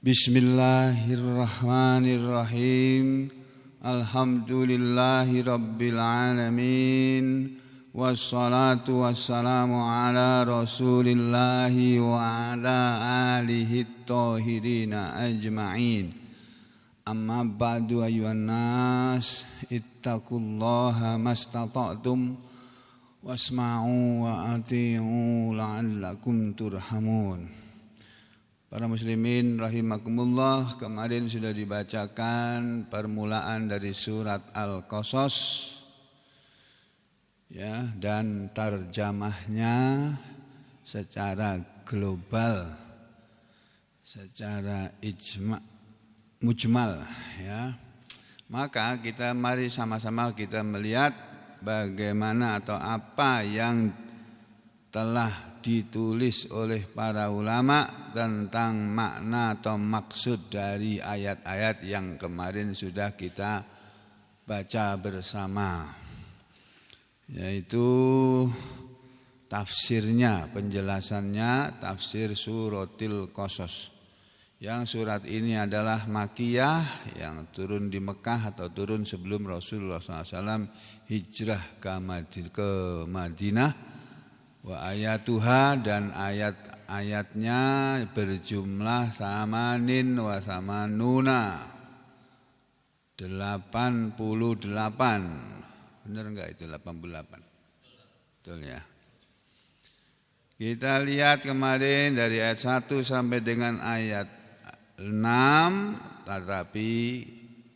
Bismillahirrahmanirrahim. Alhamdulillahi rabbil alamin. Wassalatu wassalamu ala rasulillahi wa ala alihi thahirina ajma'in. Amma ba'du ayyuhan nas, ittaqullaha mastata'tum wasma'u wa ati'u la'allakum turhamun. Para muslimin rahimakumullah, kemarin sudah dibacakan permulaan dari surat Al-Qasas ya, dan tarjamahnya secara global, secara mujmal ya. Maka mari sama-sama kita melihat bagaimana atau apa yang telah ditulis oleh para ulama tentang makna atau maksud dari ayat-ayat yang kemarin sudah kita baca bersama, yaitu tafsirnya, penjelasannya, tafsir suratil Qasas. Yang surat ini adalah Makkiyah, yang turun di Mekah atau turun sebelum Rasulullah SAW hijrah ke Madinah. Wa ayatuha, dan ayat-ayatnya berjumlah samanin wa samanuna, 88. Benar enggak itu 88? Betul ya. Kita lihat kemarin dari ayat 1 sampai dengan ayat 6, tetapi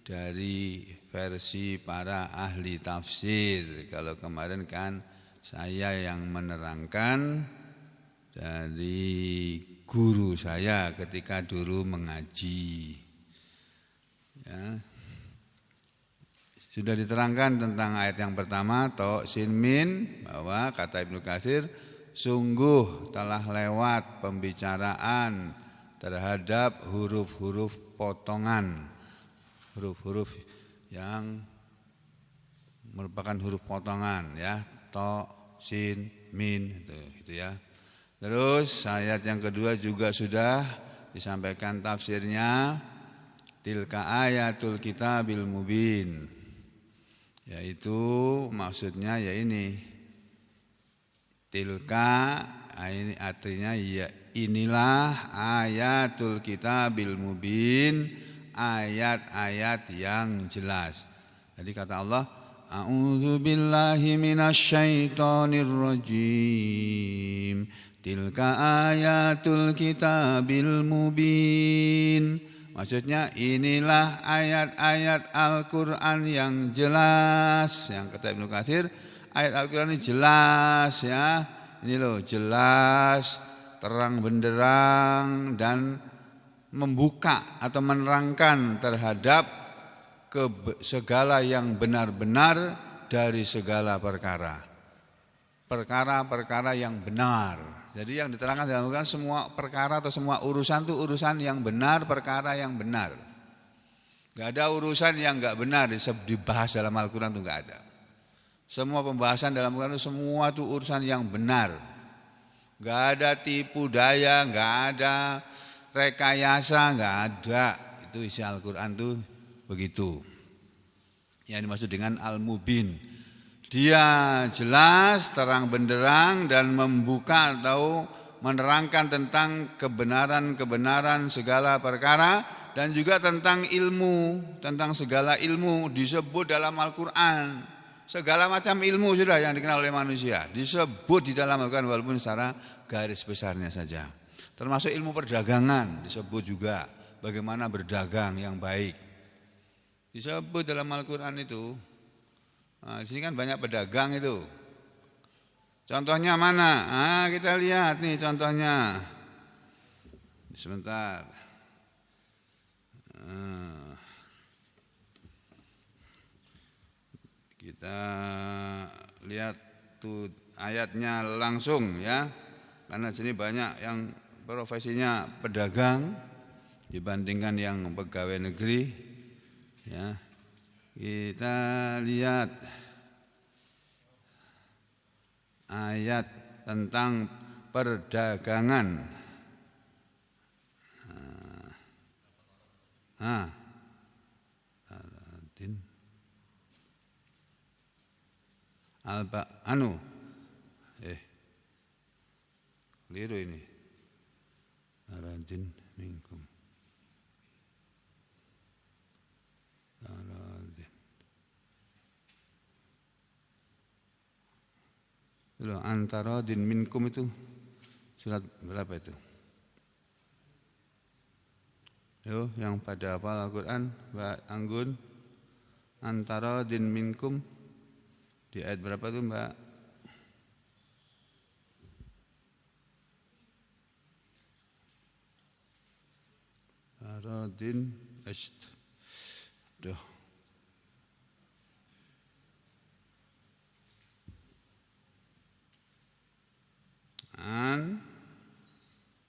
dari versi para ahli tafsir. Kalau kemarin kan saya yang menerangkan dari guru saya ketika dulu mengaji ya. Sudah diterangkan tentang ayat yang pertama, to sin min, bahwa kata Ibnu Katsir, sungguh telah lewat pembicaraan terhadap huruf-huruf potongan, huruf-huruf yang merupakan huruf potongan ya, to, sin, min, gitu ya. Terus ayat yang kedua juga sudah disampaikan tafsirnya, tilka ayatul kitabil mubin, yaitu maksudnya ya ini, tilka ini artinya ya inilah ayatul kitabil mubin, ayat-ayat yang jelas. Jadi kata Allah, a'udzu billahi minasyaitonir rajim. Tilka ayatul kitabil mubin. Maksudnya inilah ayat-ayat Al-Qur'an yang jelas. Yang kata Ibnu Katsir, ayat Al-Qur'an ini jelas ya. Ini loh, jelas, terang benderang, dan membuka atau menerangkan terhadap segala yang benar-benar dari segala perkara. Perkara-perkara yang benar. Jadi yang diterangkan dalam Al-Quran semua perkara atau semua urusan itu urusan yang benar, perkara yang benar. Gak ada urusan yang gak benar dibahas dalam Al-Quran itu gak ada. Semua pembahasan dalam Al-Quran itu semua itu urusan yang benar. Gak ada tipu daya, gak ada rekayasa, gak ada. Itu isi Al-Quran itu begitu. Yang dimaksud dengan al-mubin, dia jelas, terang benderang, dan membuka atau menerangkan tentang kebenaran-kebenaran segala perkara, dan juga tentang ilmu, tentang segala ilmu disebut dalam Al-Quran. Segala macam ilmu sudah yang dikenal oleh manusia disebut di dalam Al-Quran, walaupun secara garis besarnya saja. Termasuk ilmu perdagangan disebut juga, bagaimana berdagang yang baik. Disebut dalam Al-Quran itu. Nah, di sini kan banyak pedagang itu. Contohnya mana? Kita lihat nih contohnya. Sebentar. Kita lihat tuh ayatnya langsung ya. Karena di sini banyak yang profesinya pedagang dibandingkan yang pegawai negeri. Ya, kita lihat ayat tentang perdagangan. Ah. Taradin. Keliru ini. Taradin minkum. Taradin. Antara din minkum itu surat berapa itu? Yo, yang pada hafal Al-Quran, Mbak Anggun, antara din minkum di ayat berapa tuh Mbak? Taradin Duh.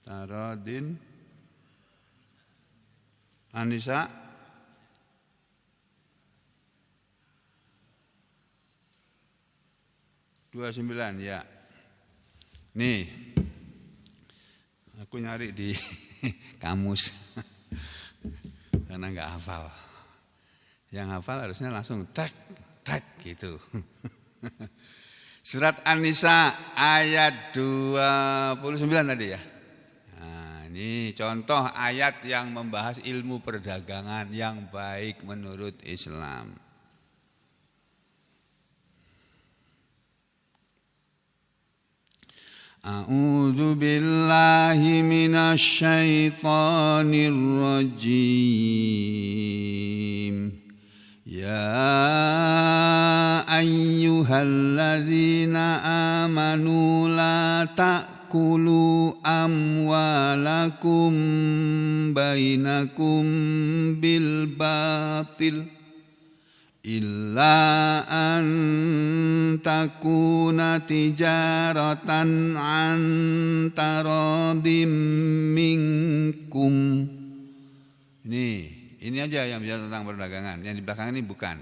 Taradin An-Nisa 29 ya. Nih, aku nyari di kamus karena nggak hafal. Yang hafal harusnya langsung tak gitu. Surat An-Nisa ayat 29 tadi ya. Nah, ini contoh ayat yang membahas ilmu perdagangan yang baik menurut Islam. A'udzu billahi minasy syaithanir rajim. Ya ayyuhalladzina amanu la ta'kulu amwalakum bainakum bil batil illa an takuna tijaratan an taradim minkum. Ini aja yang bicara tentang perdagangan. Yang di belakang ini bukan.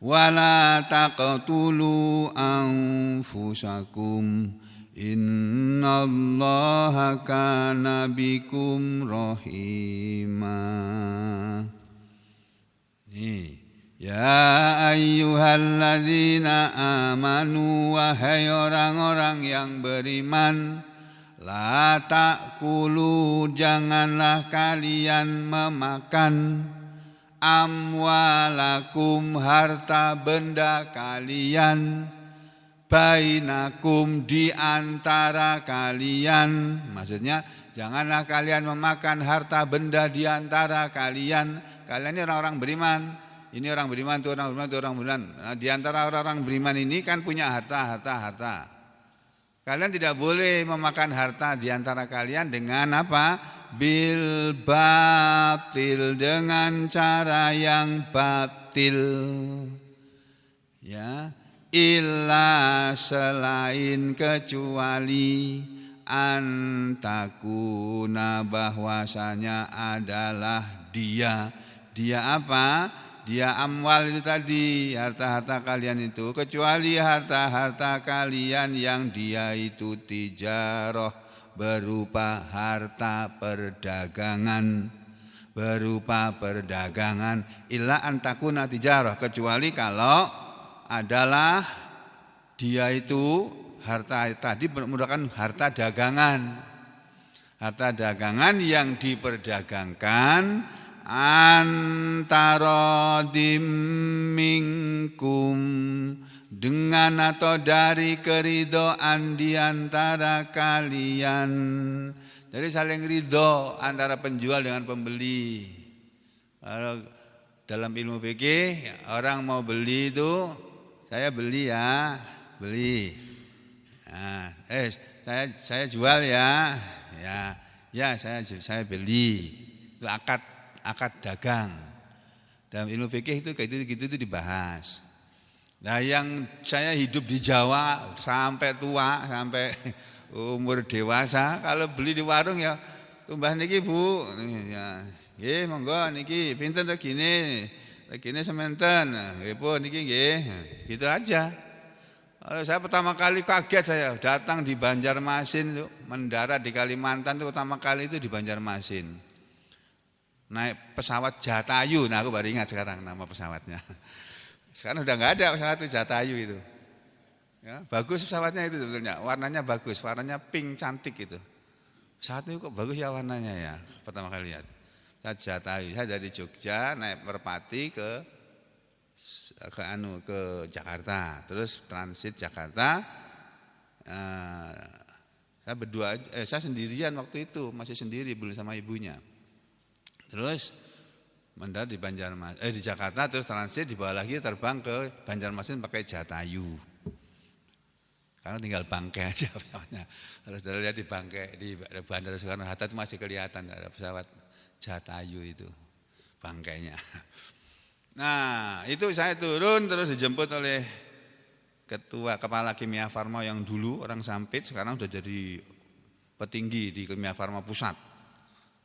Wala taqtulu anfusakum innallaha kana bikum rahima. Ya ayyuhalladzina amanu, wahai orang-orang yang beriman, la ta'kulu, janganlah kalian memakan, amwalakum, harta benda kalian, bainakum, di antara kalian. Maksudnya janganlah kalian memakan harta benda di antara kalian. Kalian ini orang-orang beriman. Ini orang beriman, itu orang beriman, itu orang beriman. Nah, di antara orang-orang beriman ini kan punya harta. Kalian tidak boleh memakan harta di antara kalian dengan apa? Bil batil, dengan cara yang batil. Ya, illa, selain, kecuali, antakuna, bahwasanya adalah dia apa? Dia amwal itu tadi, harta-harta kalian itu, kecuali harta-harta kalian yang dia itu tijarah, berupa harta perdagangan, illa antakuna tijarah, kecuali kalau adalah dia itu harta tadi merupakan harta dagangan yang diperdagangkan antara minkum, dengan atau dari keridhaan di antara kalian. Jadi saling ridho antara penjual dengan pembeli. Kalau dalam ilmu fikih orang mau beli itu, saya beli ya, beli. Nah, saya jual ya, saya beli. Itu akad dagang. Dalam ilmu fikih itu kayak gitu dibahas. Nah, yang saya hidup di Jawa sampai tua, sampai umur dewasa, kalau beli di warung ya, tumbah niki Bu, ya, nggih monggo niki pinten regine sementen, nggih Bu niki nggih, gitu aja. Kalau saya pertama kali kaget, saya datang di Banjarmasin, mendarat di Kalimantan itu pertama kali itu di Banjarmasin. naik pesawat Jatayu. Nah aku baru ingat sekarang nama pesawatnya. Sekarang udah nggak ada pesawat itu Jatayu itu. Ya, bagus pesawatnya itu sebetulnya, warnanya bagus, warnanya pink cantik itu. Pesawatnya kok bagus ya warnanya ya, pertama kali lihat. Saya Jatayu, saya dari Jogja naik Merpati ke Jakarta, terus transit Jakarta. Saya berdua, saya sendirian waktu itu, masih sendiri belum sama ibunya. Terus mendarat di Jakarta, terus transit dibawa lagi terbang ke Banjarmasin pakai Jatayu. Karena tinggal bangkai aja pesawatnya. Kalau sudah lihat di bangkai di Bandara Soekarno-Hatta itu masih kelihatan ada pesawat Jatayu itu bangkainya. Nah itu saya turun terus dijemput oleh ketua kepala Kimia Farma yang dulu orang Sampit, sekarang sudah jadi petinggi di Kimia Farma Pusat.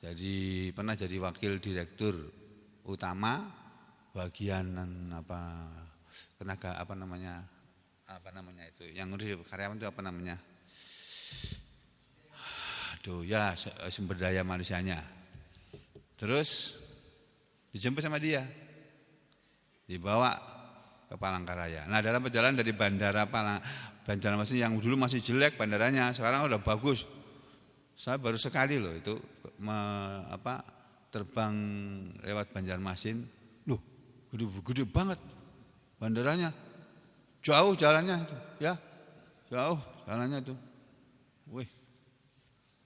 Jadi pernah jadi wakil direktur utama bagian tenaga apa namanya itu yang ngurus karyawan itu apa namanya? Aduh ya, sumber daya manusianya. Terus dijemput sama dia, dibawa ke Palangkaraya. Nah dalam perjalanan dari bandara Banjarmasin yang dulu masih jelek bandaranya, sekarang udah bagus. Saya baru sekali loh itu terbang lewat Banjarmasin. Loh gede banget bandaranya, jauh jalannya itu, ya jauh jalannya itu. Wih.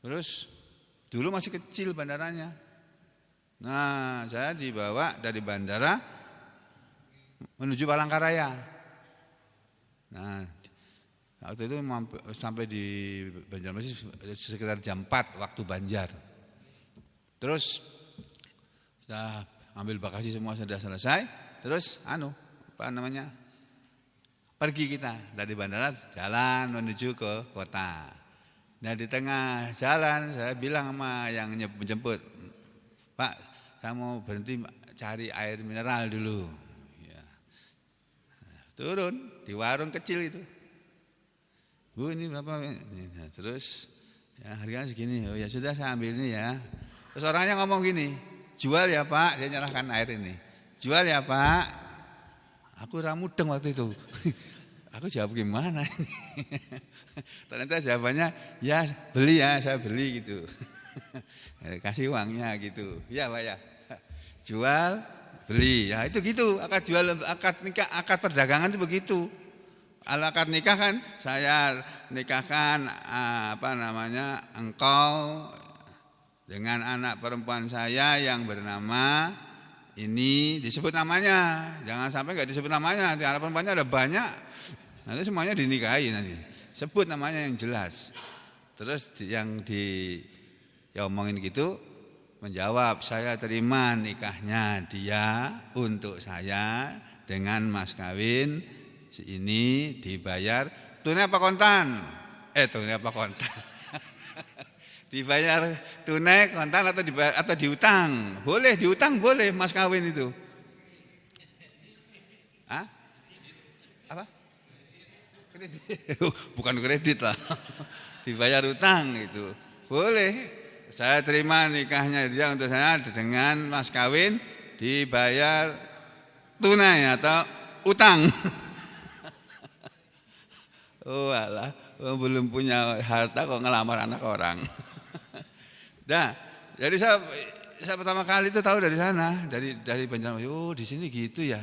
Terus dulu masih kecil bandaranya. Nah saya dibawa dari bandara menuju Palangkaraya. Nah, waktu itu sampai di Banjarmasin sekitar jam 4 waktu Banjar. Terus sudah ambil bagasi semua sudah selesai. Terus pergi kita dari bandara jalan menuju ke kota. Nah di tengah jalan saya bilang sama yang menjemput, Pak, saya mau berhenti cari air mineral dulu. Turun di warung kecil itu, Bu ini berapa? Nah, terus ya harganya segini. Oh ya sudah saya ambil ini ya. Terus orangnya ngomong gini, jual ya Pak, dia nyerahkan air ini. Jual ya Pak. Aku ramudeng waktu itu. Aku jawab gimana ini? Ternyata jawabannya ya beli ya, saya beli gitu. Kasih uangnya gitu. Ya Pak ya. Jual beli, ya itu gitu, akad perdagangan itu begitu. Akad nikah kan, saya nikahkan engkau dengan anak perempuan saya yang bernama ini, disebut namanya, jangan sampai nggak disebut namanya, nanti anak perempuannya ada banyak, nanti semuanya dinikahi nanti, sebut namanya yang jelas. Terus yang omongin gitu. Menjawab, saya terima nikahnya dia untuk saya dengan mas kawin ini dibayar tunai apa kontan? Tunai apa kontan? Dibayar tunai, kontan atau diutang? Boleh diutang, boleh mas kawin itu. Hah? Apa? Kredit. Bukan kredit lah. Dibayar utang itu. Boleh. Saya terima nikahnya dia untuk saya dengan mas kawin dibayar tunai atau utang. Oh alah, belum punya harta kok ngelamar anak orang. Nah, jadi saya pertama kali itu tahu dari sana, dari Banjarmasin. Oh di sini gitu ya,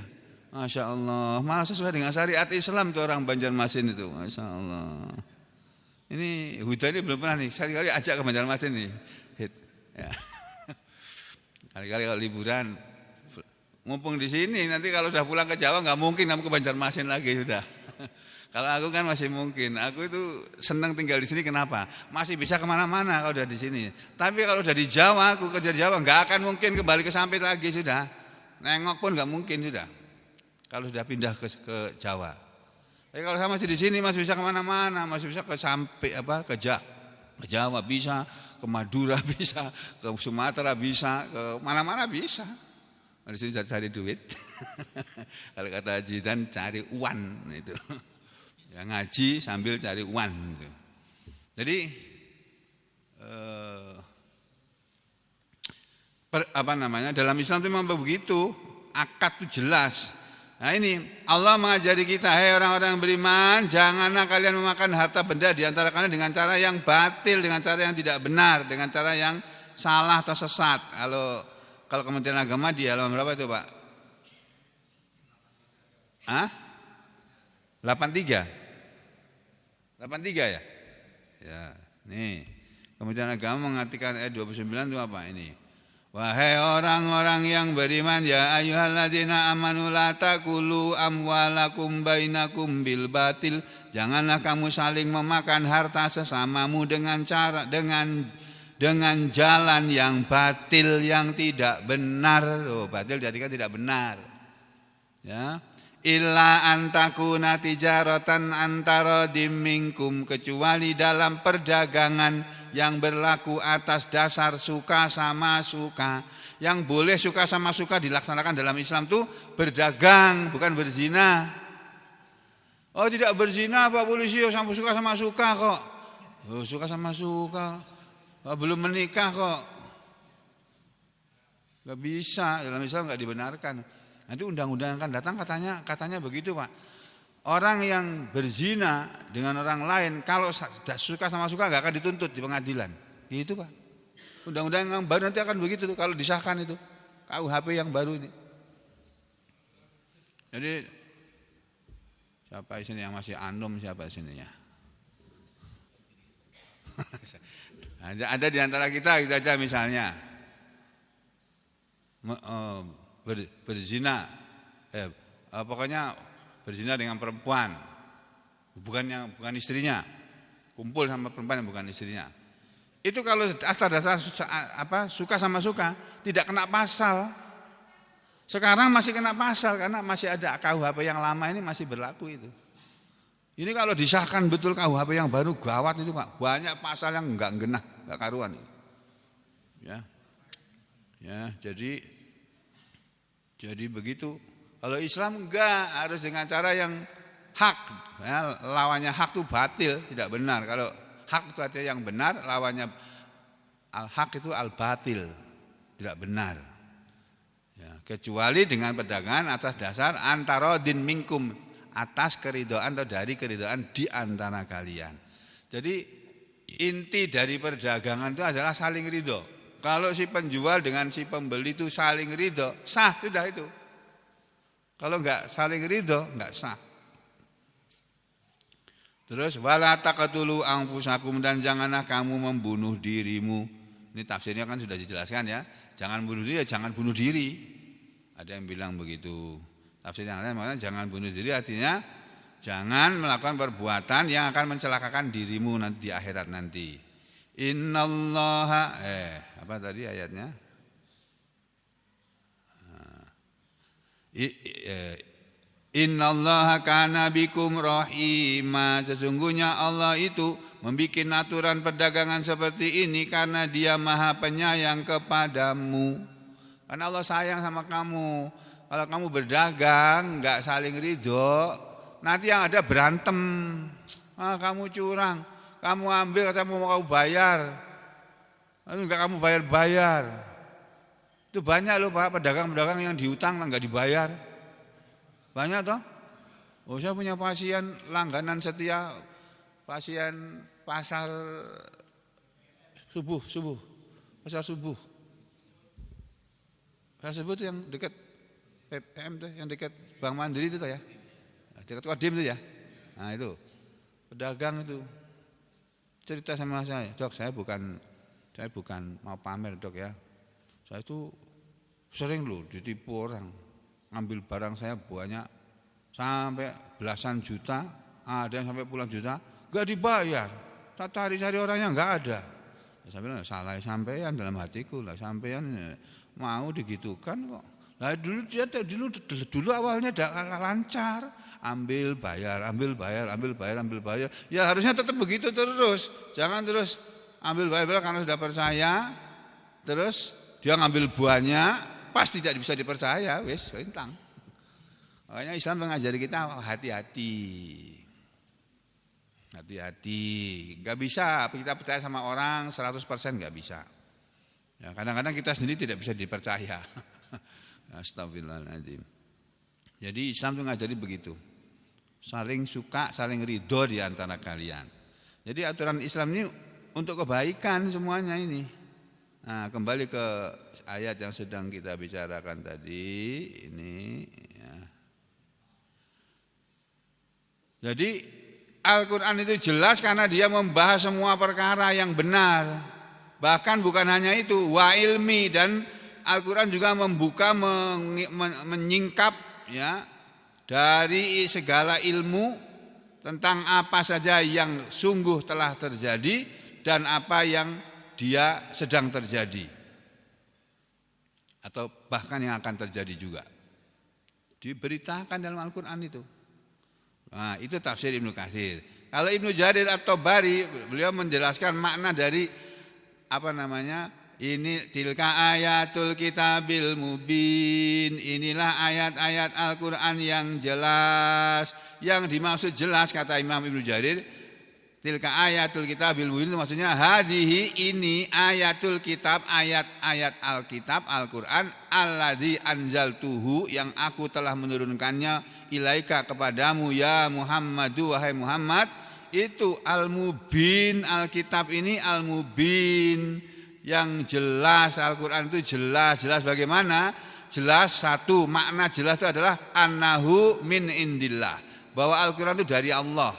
masya Allah. Malah sesuai dengan syariat Islam tuh orang Banjarmasin itu, masya Allah. Ini Huda ini belum pernah nih, sekali-kali ajak ke Banjarmasin nih. Ya. Kali-kali kalau liburan, mumpung di sini, nanti kalau sudah pulang ke Jawa nggak mungkin kamu ke Banjarmasin lagi sudah. Kalau aku kan masih mungkin, aku itu senang tinggal di sini kenapa? Masih bisa kemana-mana kalau udah di sini. Tapi kalau udah di Jawa, aku kerja di Jawa nggak akan mungkin kembali ke Sampit lagi sudah. Nengok pun nggak mungkin sudah. Kalau sudah pindah ke Jawa. Tapi kalau saya masih di sini masih bisa kemana-mana, masih bisa ke Jawa bisa, ke Madura bisa, ke Sumatera bisa, ke mana-mana bisa. Di sini cari duit. Kalau kata Haji Dan cari uan itu. Ya ngaji sambil cari uan gitu. Jadi dalam Islam itu memang begitu, akad itu jelas. Nah ini Allah mengajari kita, hei orang-orang yang beriman, janganlah kalian memakan harta benda di antara kalian dengan cara yang batil, dengan cara yang tidak benar, dengan cara yang salah atau sesat. Kalau Kementerian Agama di halaman berapa itu Pak? 83? 83 ya? Ya, nih Kementerian Agama mengatakan ayat 29 itu apa ini? Wahai orang-orang yang beriman, ya ayyuhalladzina amanu la taqulu amwalakum bainakum bil batil. Janganlah kamu saling memakan harta sesamamu dengan jalan yang batil, yang tidak benar. Batil jadikan tidak benar. Ya. Illa antakuna tijaratan antara dimingkum, kecuali dalam perdagangan yang berlaku atas dasar suka sama suka. Yang boleh suka sama suka dilaksanakan dalam Islam itu berdagang, bukan berzina. Oh tidak berzina Pak Polisi, suka sama suka kok. Oh, suka sama suka, belum menikah kok. Gak bisa, dalam Islam gak dibenarkan. Nanti undang-undang yang akan datang katanya begitu Pak. Orang yang berzina dengan orang lain kalau suka sama suka gak akan dituntut di pengadilan. Gitu Pak. Undang-undang yang baru nanti akan begitu tuh kalau disahkan itu. KUHP yang baru ini. Jadi siapa di sini yang masih anum, siapa di sininya? Ada di antara kita aja misalnya berzina, pokoknya berzina dengan perempuan, bukan istrinya, kumpul sama perempuan yang bukan istrinya. Itu kalau atas dasar suka sama suka tidak kena pasal. Sekarang masih kena pasal karena masih ada KUHP yang lama ini masih berlaku itu. Ini kalau disahkan betul KUHP yang baru gawat itu Pak, banyak pasal yang enggak genah, enggak karuan. Ya, jadi begitu. Kalau Islam enggak, harus dengan cara yang hak. Ya, lawannya hak itu batil, tidak benar. Kalau hak itu artinya yang benar, lawannya al-hak itu al-batil, tidak benar. Ya, kecuali dengan perdagangan atas dasar antarodin minkum, atas keridhaan atau dari keridhaan di antara kalian. Jadi inti dari perdagangan itu adalah saling ridho. Kalau si penjual dengan si pembeli itu saling ridho, sah sudah itu. Kalau enggak saling ridho, enggak sah. Terus wala taqtulu anfusakum, dan janganlah kamu membunuh dirimu. Ini tafsirnya kan sudah dijelaskan ya. Jangan bunuh diri, jangan bunuh diri. Ada yang bilang begitu. Tafsir yang lain maknanya jangan bunuh diri artinya jangan melakukan perbuatan yang akan mencelakakan dirimu nanti di akhirat nanti. Innallaha apa tadi ayatnya? Innallaha kana bikum rahima, sesungguhnya Allah itu membuat aturan perdagangan seperti ini karena Dia Maha Penyayang kepadamu. Karena Allah sayang sama kamu. Kalau kamu berdagang enggak saling ridho, nanti yang ada berantem. Kamu curang, kamu ambil kata mau kamu bayar. Enggak kamu bayar. Itu banyak loh Pak, pedagang-pedagang yang diutang enggak dibayar. Banyak toh? Oh, saya punya pasien langganan setia, pasien pasar subuh. Pasar subuh. Pasar subuh itu yang dekat PPM tuh, yang dekat Bank Mandiri itu tuh ya. Dekat Kodim itu ya. Nah, itu. Pedagang itu cerita sama saya, "Dok, saya bukan mau pamer, Dok ya. Saya itu sering loh ditipu orang. Ngambil barang saya banyak sampai belasan juta, ada yang sampai puluhan juta, enggak dibayar. Tak cari-cari orangnya enggak ada." Saya bilang, "Salah sampean dalam hatiku lah, sampean mau digitukan kok." Nah, dulu awalnya lancar, ambil bayar. Ya harusnya tetap begitu terus. Jangan terus ambil bayar karena sudah percaya, terus dia ngambil buahnya, pas tidak bisa dipercaya, wis entang. Makanya Islam mengajari kita hati-hati. Hati-hati. Enggak bisa kita percaya sama orang 100% enggak bisa. Ya, kadang-kadang kita sendiri tidak bisa dipercaya. Astagfirullahaladzim. Jadi Islam itu ngajari begitu. Saling suka, saling ridho di antara kalian. Jadi aturan Islam ini untuk kebaikan semuanya ini. Nah, kembali ke ayat yang sedang kita bicarakan tadi ini ya. Jadi Al-Quran itu jelas karena dia membahas semua perkara yang benar. Bahkan bukan hanya itu, wa ilmi, dan Al-Quran juga membuka, menyingkap ya dari segala ilmu tentang apa saja yang sungguh telah terjadi dan apa yang dia sedang terjadi atau bahkan yang akan terjadi juga. Diberitakan dalam Al-Quran itu. Nah, itu tafsir Ibnu Katsir. Kalau Ibnu Jarir At-Tabari, beliau menjelaskan makna dari ini tilka ayatul kitabil mubin. Inilah ayat-ayat Al-Quran yang jelas. Yang dimaksud jelas kata Imam Ibnu Jarir, tilka ayatul kitabil mubin itu maksudnya hadhihi, ini ayatul kitab, ayat-ayat Alkitab Al-Quran, alladzi anzaltuhu, yang aku telah menurunkannya, ilaika, kepadamu ya Muhammadu, wahai Muhammad. Itu al-mubin, Alkitab ini al-mubin, yang jelas. Al-Quran itu jelas. Jelas bagaimana? Jelas satu, makna jelas itu adalah annahu min indillah, bahwa Al-Quran itu dari Allah,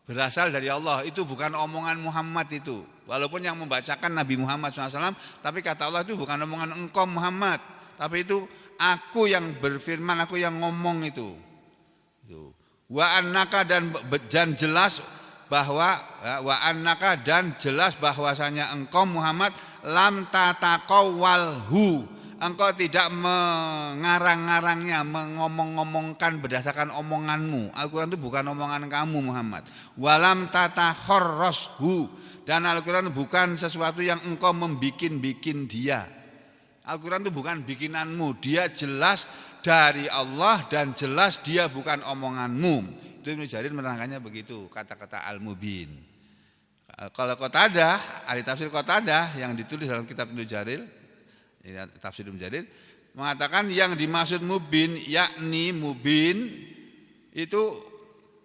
berasal dari Allah. Itu bukan omongan Muhammad itu. Walaupun yang membacakan Nabi Muhammad SAW, tapi kata Allah itu bukan omongan engkau Muhammad, tapi itu aku yang berfirman, aku yang ngomong itu. Wa annaka, dan jelas bahwa wa annaka, dan jelas bahwasanya engkau Muhammad lam tataqawwalhu, engkau tidak mengarang-arangnya, mengomong-ngomongkan berdasarkan omonganmu. Al-Quran itu bukan omongan kamu Muhammad. Walam tatakharrashu, dan Al-Quran bukan sesuatu yang engkau membikin-bikin dia. Al-Quran itu bukan bikinanmu, dia jelas dari Allah dan jelas dia bukan omonganmu. Itu Ibnu Jarir menerangkannya begitu, kata-kata al-mubin. Kalau Qatadah, ahli tafsir Qatadah yang ditulis dalam kitab Ibnu Jarir, tafsir Ibnu Jarir, mengatakan yang dimaksud mubin, yakni mubin itu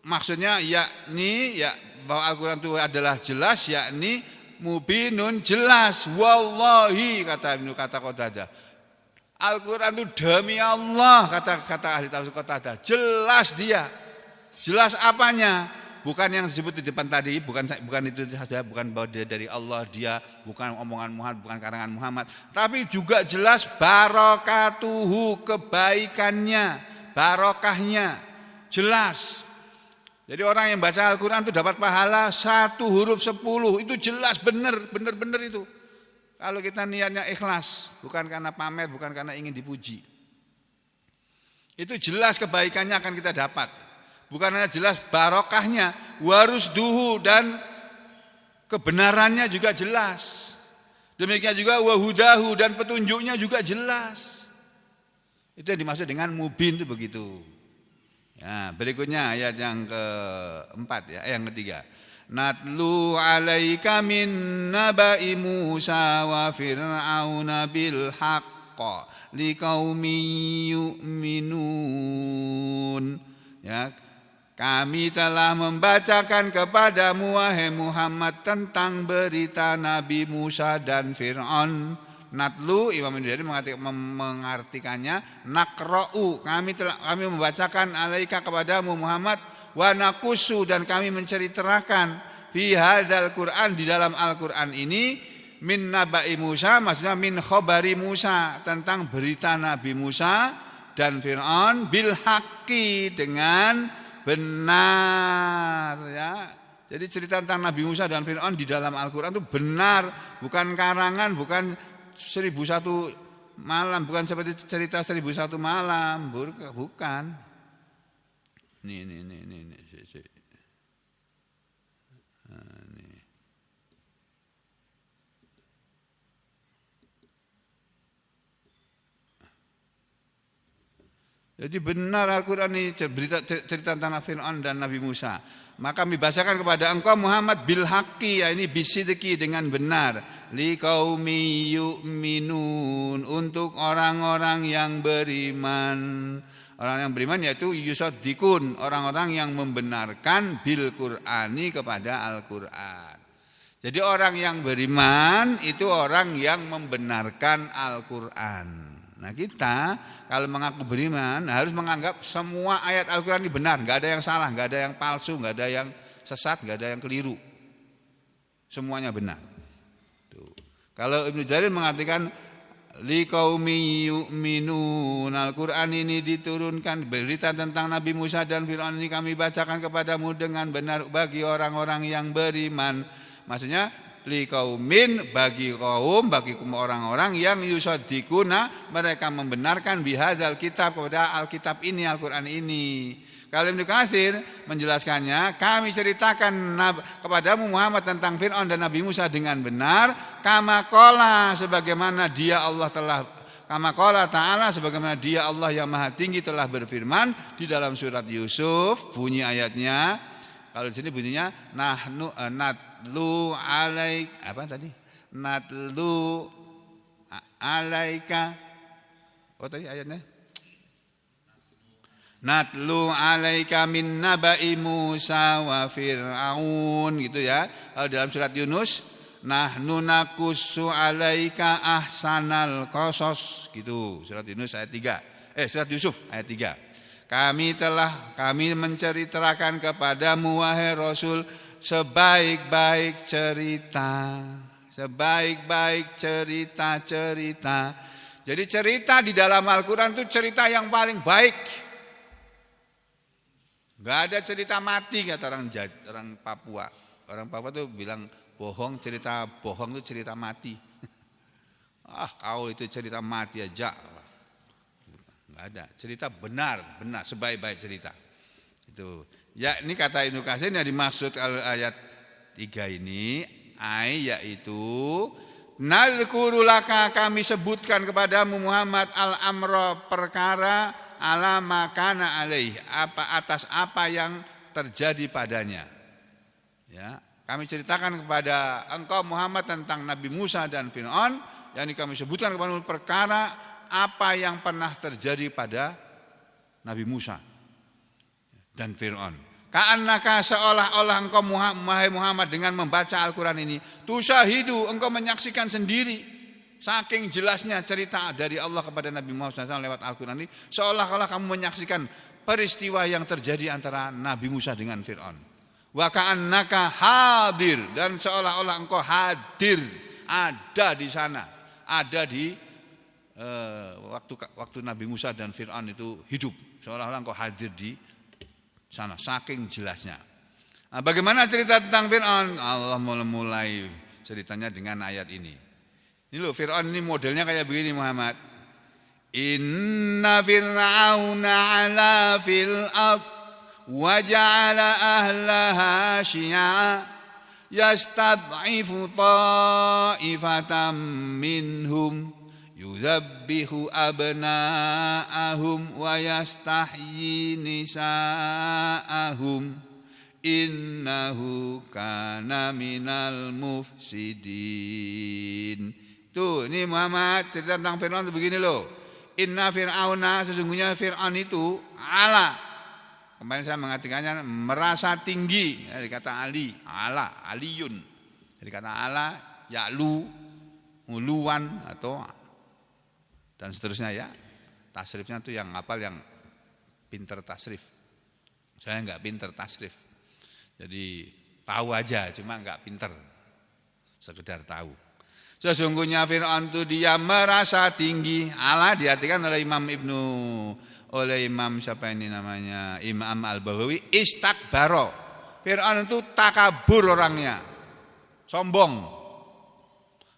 maksudnya yakni ya, bahwa Al-Quran itu adalah jelas, yakni mubinun, jelas. Wallahi, kata Qatadah, Al-Quran itu demi Allah, kata ahli tafsir Qatadah, jelas dia. Jelas apanya? Bukan yang disebut di depan tadi, bukan itu saja, bukan bahwa dia dari Allah, dia bukan omongan Muhammad, bukan karangan Muhammad, tapi juga jelas barakatuhu, kebaikannya, barokahnya, jelas. Jadi orang yang baca Al-Quran itu dapat pahala 1 huruf 10, itu jelas, benar itu. Kalau kita niatnya ikhlas, bukan karena pamer, bukan karena ingin dipuji, itu jelas kebaikannya akan kita dapat. Bukan hanya jelas barokahnya, warusduhu, dan kebenarannya juga jelas. Demikian juga wahudahu, dan petunjuknya juga jelas. Itu yang dimaksud dengan mubin itu begitu. Ya, berikutnya ayat yang keempat ya, yang ketiga. Natlu alaika min naba'i Musa wa fir'auna bil haqqa liqaumin yu'minun. Ya, kami telah membacakan kepadamu wahai Muhammad tentang berita Nabi Musa dan Fir'aun. Natlu, Imam Ibnu Jarir mengartikannya nakra'u, kami membacakan alaika kepadamu Muhammad, wa nakusu, dan kami menceritakan fi hadzal Qur'an, di dalam Al-Qur'an ini, min naba'i Musa, maksudnya min khabari Musa, tentang berita Nabi Musa dan Fir'aun, bil haqqi, dengan benar ya. Jadi cerita tentang Nabi Musa dan Fir'aun di dalam Al-Qur'an itu benar, bukan karangan, bukan 1001 malam, bukan seperti cerita 1001 malam, bukan. Nih. Jadi benar Al-Quran ini cerita tentang Fir'aun dan Nabi Musa. Maka kami bacakan kepada engkau Muhammad bil haqqi, ya ini bisidqi dengan benar, liqaumi yu'minun, untuk orang-orang yang beriman. Orang yang beriman yaitu yusaddiqun, orang-orang yang membenarkan bil Qur'ani kepada Al-Qur'an. Jadi orang yang beriman itu orang yang membenarkan Al-Qur'an. Nah kita kalau mengaku beriman harus menganggap semua ayat Al-Quran ini benar, nggak ada yang salah, nggak ada yang palsu, nggak ada yang sesat, nggak ada yang keliru, semuanya benar. Tuh. Kalau Ibnu Jarir mengatakan liqaumi yu'minun, Al-Quran ini diturunkan berita tentang Nabi Musa dan Fir'aun ini kami bacakan kepadamu dengan benar bagi orang-orang yang beriman. Maksudnya liqaumin, bagi kaum, bagi orang-orang yang yusaddiquna, mereka membenarkan bihadzal kitab, kepada Alkitab ini, Al-Quran ini. Kalau Ibnu Katsir menjelaskannya, kami ceritakan kepadamu Muhammad tentang Fir'aun dan Nabi Musa dengan benar, kama qala, sebagaimana dia Allah telah, kama qala ta'ala, sebagaimana dia Allah yang maha tinggi telah berfirman di dalam surat Yusuf, bunyi ayatnya. Kalau di sini bunyinya nahnu natlu alaik, apa tadi? Natlu alaika. Oh tadi ayatnya. Natlu alaika min nabai Musa wa Fir'aun, gitu ya. Kalau dalam surat Yunus, nahnu nakussu alaika ahsanal qasas, gitu. Surat Yunus ayat 3. Surat Yusuf ayat 3. Kami menceritakan kepadamu wahai Rasul sebaik-baik cerita. Sebaik-baik cerita. Jadi cerita di dalam Al-Quran itu cerita yang paling baik. Gak ada cerita mati, kata orang Papua. Orang Papua itu bilang bohong, cerita bohong itu cerita mati. Kau itu cerita mati aja. Enggak ada, cerita benar, sebaik-baik cerita. Itu. Ya, ini kata Ibnu Katsir yang dimaksud ayat 3 ini, yaitu nadzkuru laka, kami sebutkan kepadamu Muhammad al-amra, perkara, ala makana alaih, atas apa yang terjadi padanya. Ya, kami ceritakan kepada engkau Muhammad tentang Nabi Musa dan Fir'aun, yang kami sebutkan kepadamu perkara apa yang pernah terjadi pada Nabi Musa dan Fir'aun. Ka'annaka, seolah-olah engkau Muhammad dengan membaca Al-Quran ini, tusahidu, engkau menyaksikan sendiri, saking jelasnya cerita dari Allah kepada Nabi Muhammad SAW lewat Al-Quran ini, seolah-olah kamu menyaksikan peristiwa yang terjadi antara Nabi Musa dengan Fir'aun. Wa ka'annaka hadir, dan seolah-olah engkau hadir, ada di sana, ada di waktu Nabi Musa dan Fir'aun itu hidup, seolah-olah engkau hadir di sana, saking jelasnya. Nah, bagaimana cerita tentang Fir'aun? Allah mulai ceritanya dengan ayat ini. Ini loh, Fir'aun ini modelnya kayak begini Muhammad. Inna fir'auna ala fil ard wa ja'ala ahlaha syi'a yastad'ifu ta'ifatan minhum yudhabbihu abna'ahum wa yastahyi nisa'ahum innahu kana minal mufsidin. Tuh, ini Muhammad cerita tentang Fir'aun itu begini loh. Inna fir'auna, sesungguhnya Fir'aun itu ala. Kemarin saya mengatakannya merasa tinggi, dari kata ali, ala, aliyun. Dari kata ala, ya'lu, uluan atau dan seterusnya ya. Tasrifnya tuh yang hafal yang pinter tasrif. Saya enggak pinter tasrif. Jadi tahu aja, cuma enggak pinter. Sekedar tahu. Sesungguhnya Fir'aun itu dia merasa tinggi. Allah diartikan oleh Imam siapa ini namanya, Imam Al-Baghawi, istakbaro. Fir'aun itu takabur orangnya, sombong.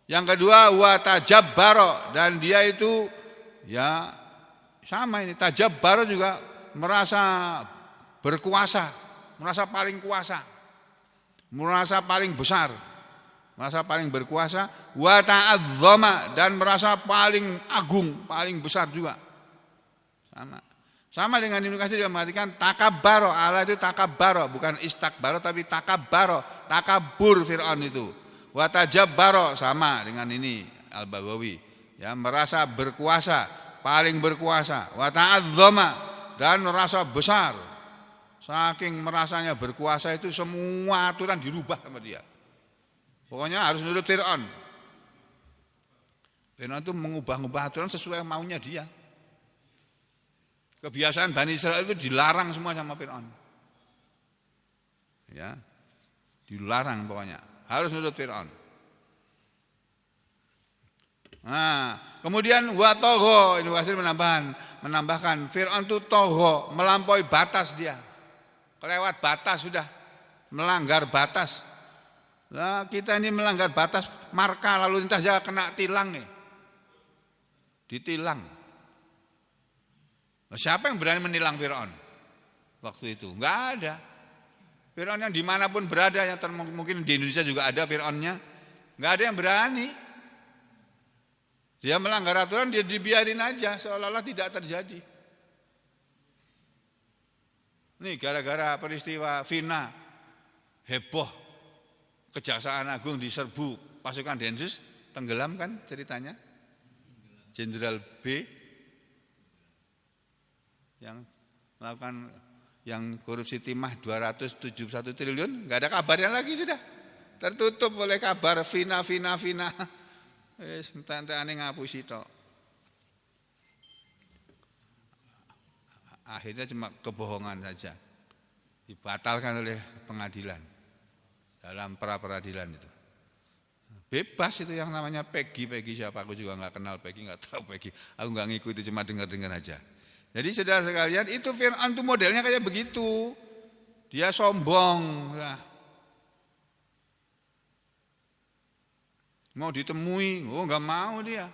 Yang kedua watajabbaro, dan dia itu ya sama ini, tajabbaro juga merasa berkuasa, merasa paling kuasa, merasa paling besar, merasa paling berkuasa. Wa ta'azzama, dan merasa paling agung, paling besar juga. Sama. Sama dengan Ibnu Katsir juga mengatakan takabbaro, Allah itu takabbaro, bukan istakbaro tapi takabbaro, takabur Fir'aun itu. Wa tajabbaro sama dengan ini Al-Baghawi, ya merasa berkuasa, paling berkuasa. Wa ta'azzama dan merasa besar. Saking merasanya berkuasa itu semua aturan dirubah sama dia. Pokoknya harus nurut Fir'aun. Fir'aun itu mengubah-ubah aturan sesuai maunya dia. Kebiasaan Bani Israel itu dilarang semua sama Fir'aun. Ya, dilarang pokoknya. Harus nurut Fir'aun. Nah, kemudian wa togho, Ibnu Katsir menambahkan Fir'aun itu togho, melampaui batas dia. Kelewat batas sudah, melanggar batas. Nah, kita ini melanggar batas marka lalu lintas ya kena tilang nih. Ditilang. Siapa yang berani menilang Fir'aun waktu itu? Enggak ada. Fir'aun yang dimanapun berada, yang mungkin di Indonesia juga ada Fir'aunnya, enggak ada yang berani. Dia melanggar aturan, dia dibiarin aja seolah-olah tidak terjadi. Nih gara-gara peristiwa Vina, heboh, Kejaksaan Agung diserbu pasukan Densus, tenggelam kan ceritanya. Jenderal B yang melakukan yang korupsi timah 271 triliun, enggak ada kabarnya lagi sudah. Tertutup oleh kabar Vina. Wis entek-entekane ngapusi tok. Akhirnya cuma kebohongan saja. Dibatalkan oleh pengadilan. Dalam pra-peradilan itu. Bebas itu yang namanya Peggy siapa, aku juga enggak kenal Peggy, enggak tahu Peggy. Aku enggak ngikuti, cuma dengar-dengar aja. Jadi saudara sekalian, itu Fir'aun itu modelnya kayak begitu. Dia sombong. Nah. Mau ditemui, enggak mau dia.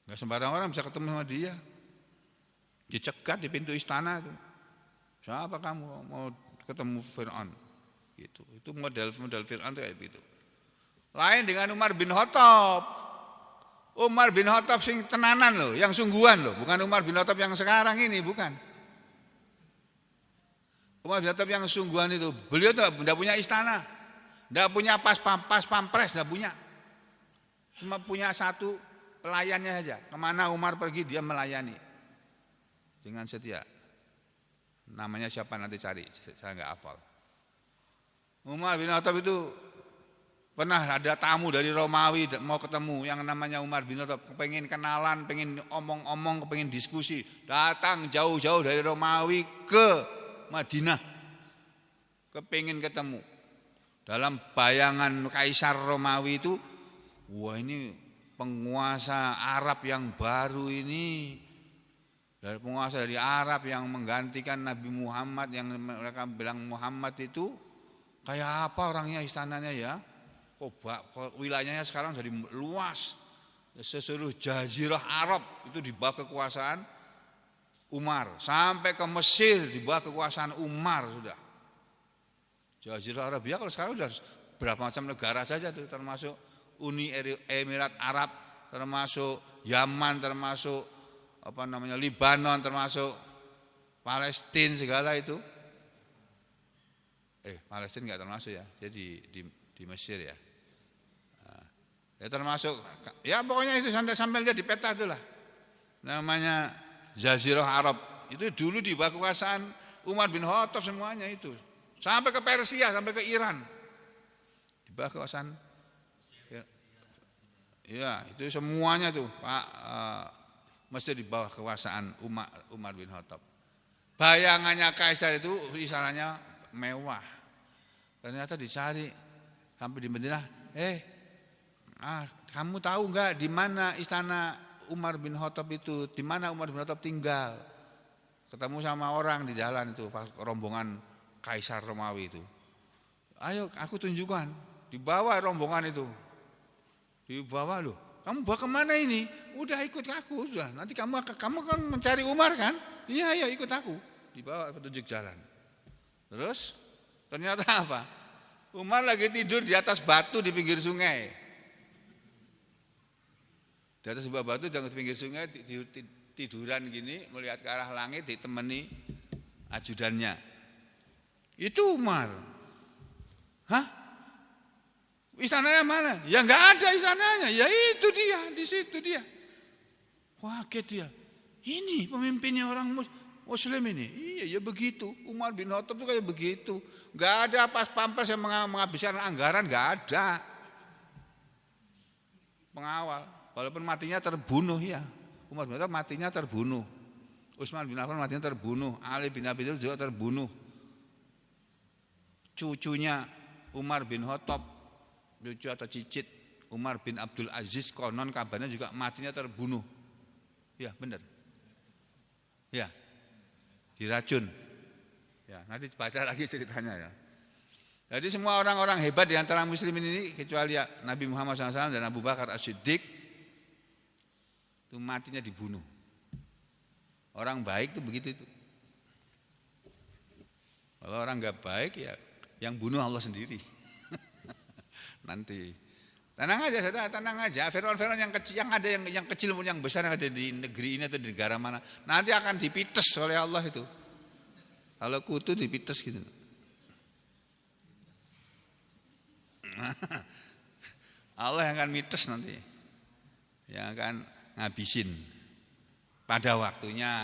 Enggak sembarang orang bisa ketemu sama dia. Dicegat di pintu istana itu. Siapa kamu mau ketemu Fir'aun? Gitu. Itu model Fir'aun itu kayak begitu. Lain dengan Umar bin Khattab. Umar bin Khattab sing tenanan loh, yang sungguhan loh, bukan Umar bin Khattab yang sekarang ini, bukan. Umar bin Khattab yang sungguhan itu, beliau tidak punya istana, tidak punya pas pampres, tidak punya. Cuma punya satu pelayannya saja. Kemana Umar pergi dia melayani dengan setia. Namanya siapa nanti cari, saya nggak hafal. Umar bin Khattab itu pernah ada tamu dari Romawi mau ketemu yang namanya Umar bin Khattab, pengen kenalan, pengen omong-omong, pengen diskusi, datang jauh-jauh dari Romawi ke Madinah, kepengin ketemu. Dalam bayangan Kaisar Romawi itu, wah ini penguasa Arab yang baru ini, dari penguasa dari Arab yang menggantikan Nabi Muhammad, yang mereka bilang Muhammad itu kayak apa orangnya, istananya ya. Wilayahnya sekarang jadi luas. Seluruh Jazirah Arab itu di bawah kekuasaan Umar. Sampai ke Mesir di bawah kekuasaan Umar sudah. Jazirah Arabia kalau sekarang sudah berapa macam negara saja tuh, termasuk Uni Emirat Arab, termasuk Yaman, termasuk Libanon, termasuk Palestina segala itu. Palestina enggak termasuk ya. Jadi di Mesir ya. Ya termasuk, ya pokoknya itu sampai lihat di peta itulah. Namanya Jazirah Arab. Itu dulu di bawah kekuasaan Umar bin Khattab semuanya itu. Sampai ke Persia, sampai ke Iran. Di bawah kekuasaan. Ya, itu semuanya tuh Pak mesti di bawah kekuasaan Umar bin Khattab. Bayangannya kaisar itu istananya mewah. Ternyata dicari sampai di Madinah, kamu tahu enggak di mana istana Umar bin Khattab itu, di mana Umar bin Khattab tinggal? Ketemu sama orang di jalan itu, rombongan Kaisar Romawi itu. Ayo aku tunjukkan, dibawa rombongan itu. Dibawa loh. Kamu bawa kemana ini? Udah ikut aku, sudah. Nanti kamu kan mencari Umar kan? Iya, ikut aku. Dibawa petunjuk jalan. Terus ternyata apa? Umar lagi tidur di atas batu di pinggir sungai. Di atas sebuah batu, jangan di pinggir sungai, tiduran gini melihat ke arah langit ditemani ajudannya. Itu Umar. Hah? Istananya mana? Ya enggak ada istananya. Ya itu dia, di situ dia. Kaget dia. Ini pemimpinnya orang Muslim ini. Iya, ya begitu. Umar bin Khattab itu kayak begitu. Enggak ada pas pampers yang menghabiskan anggaran, enggak ada. Pengawal, walaupun matinya terbunuh ya. Umar bin Khattab matinya terbunuh. Utsman bin Affan matinya terbunuh. Ali bin Abi Thalib juga terbunuh. Cucunya Umar bin Khattab, cucu atau cicit Umar bin Abdul Aziz, konon kabarnya juga matinya terbunuh. Ya benar. Ya, diracun. Ya, nanti baca lagi ceritanya ya. Jadi semua orang-orang hebat di antara muslimin ini kecuali ya, Nabi Muhammad SAW dan Abu Bakar As-Siddiq itu matinya dibunuh. Orang baik itu begitu itu. Kalau orang nggak baik ya yang bunuh Allah sendiri. Nanti. Tenang aja, saudara, tenang aja. Fir'aun yang kecil, yang ada yang kecil pun yang besar yang ada di negeri ini atau di negara mana, nanti akan dipites oleh Allah itu. Kalau kutu dipites gitu. Allah yang akan mites nanti, yang akan ngabisin pada waktunya.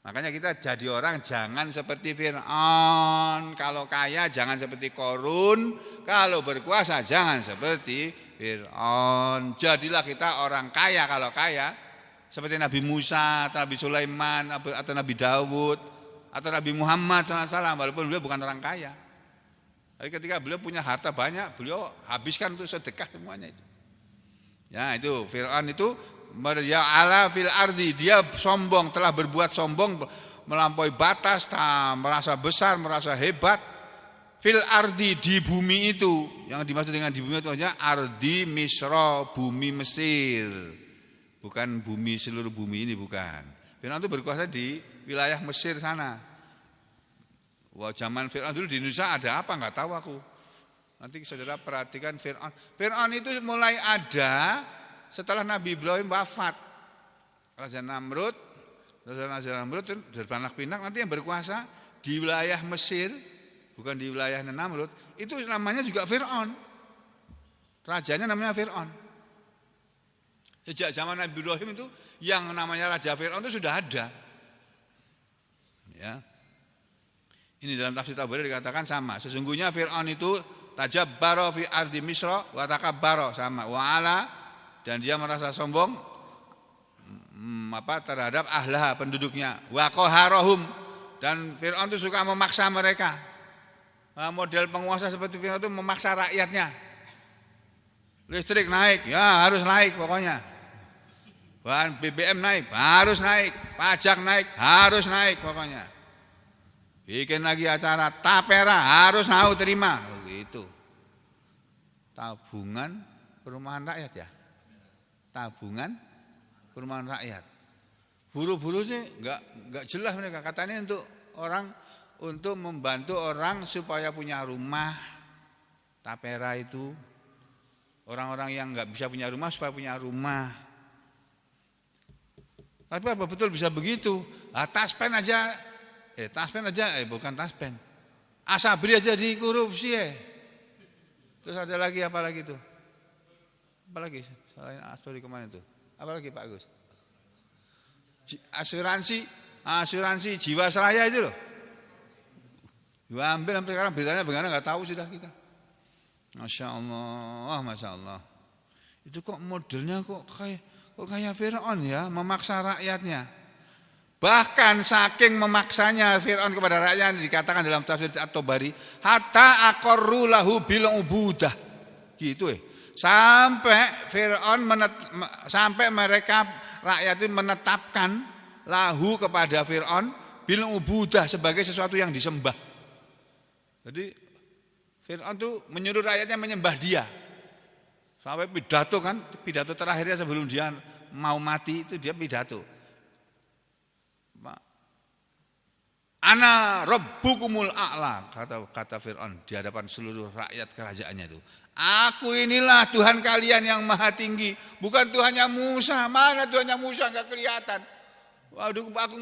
Makanya kita jadi orang jangan seperti Fir'aun, kalau kaya jangan seperti Qarun, kalau berkuasa jangan seperti Fir'aun. Jadilah kita orang kaya kalau kaya, seperti Nabi Musa, atau Nabi Sulaiman, atau Nabi Dawud, atau Nabi Muhammad SAW, walaupun beliau bukan orang kaya. Tapi ketika beliau punya harta banyak, beliau habiskan untuk sedekah semuanya itu. Ya itu Fir'aun itu ala fil ardi, dia sombong, telah berbuat sombong melampaui batas, merasa besar, merasa hebat. Fil ardi, di bumi itu, yang dimaksud dengan di bumi itu hanya ardi Misra, bumi Mesir, bukan bumi seluruh bumi ini, bukan. Fir'aun itu berkuasa di wilayah Mesir sana. Wah, zaman Fir'aun dulu di Indonesia ada apa nggak tahu aku. Nanti saudara perhatikan Fir'aun. Fir'aun itu mulai ada setelah Nabi Ibrahim wafat. Raja Namrud dari Banak Pinak nanti yang berkuasa di wilayah Mesir, bukan di wilayah Namrud, itu namanya juga Fir'aun. Rajanya namanya Fir'aun. Sejak zaman Nabi Ibrahim itu yang namanya Raja Fir'aun itu sudah ada. Ya. Ini dalam tafsir Tabari dikatakan sama. Sesungguhnya Fir'aun itu tajabbara fi ardi Misra wa takabbara, sama. Wa ala, dan dia merasa sombong terhadap ahlaha, penduduknya. Wa qaharahum, dan Fir'aun itu suka memaksa mereka. Model penguasa seperti Fir'aun itu memaksa rakyatnya. Listrik naik, ya harus naik pokoknya. Bahan BBM naik, harus naik. Pajak naik, harus naik pokoknya. Bikin lagi acara tapera, harus mau terima. Begitu. Tabungan perumahan rakyat ya. Tabungan perumahan rakyat. Buru-buru sih enggak jelas mereka, katanya untuk membantu orang supaya punya rumah. Tapera itu orang-orang yang enggak bisa punya rumah supaya punya rumah. Tapi apa betul bisa begitu? Taspen aja bukan taspen. Asabri aja dikorupsi Terus ada lagi apa lagi tuh? Apa lagi selain Asabri kemana tuh? Apa lagi Pak Agus? Asuransi Jiwasraya itu loh. Ambil sampai sekarang beritanya bagaimana nggak tahu sudah kita. Masya Allah. Itu kok modelnya kok kayak Fir'aun ya, memaksa rakyatnya. Bahkan saking memaksanya Fir'aun kepada rakyatnya dikatakan dalam tafsir At-Tabari, hatta aqarru lahu bil ubudah. Gitu Sampai Fir'aun sampai mereka rakyat itu menetapkan lahu kepada Fir'aun bil ubudah sebagai sesuatu yang disembah. Jadi Fir'aun itu menyuruh rakyatnya menyembah dia. Sampai pidato terakhirnya sebelum dia mau mati itu dia pidato. Ana rabbukumul a'la, kata Fir'aun di hadapan seluruh rakyat kerajaannya itu. Aku inilah Tuhan kalian yang maha tinggi, bukan Tuhannya Musa. Mana Tuhannya Musa, enggak kelihatan. Waduh, aku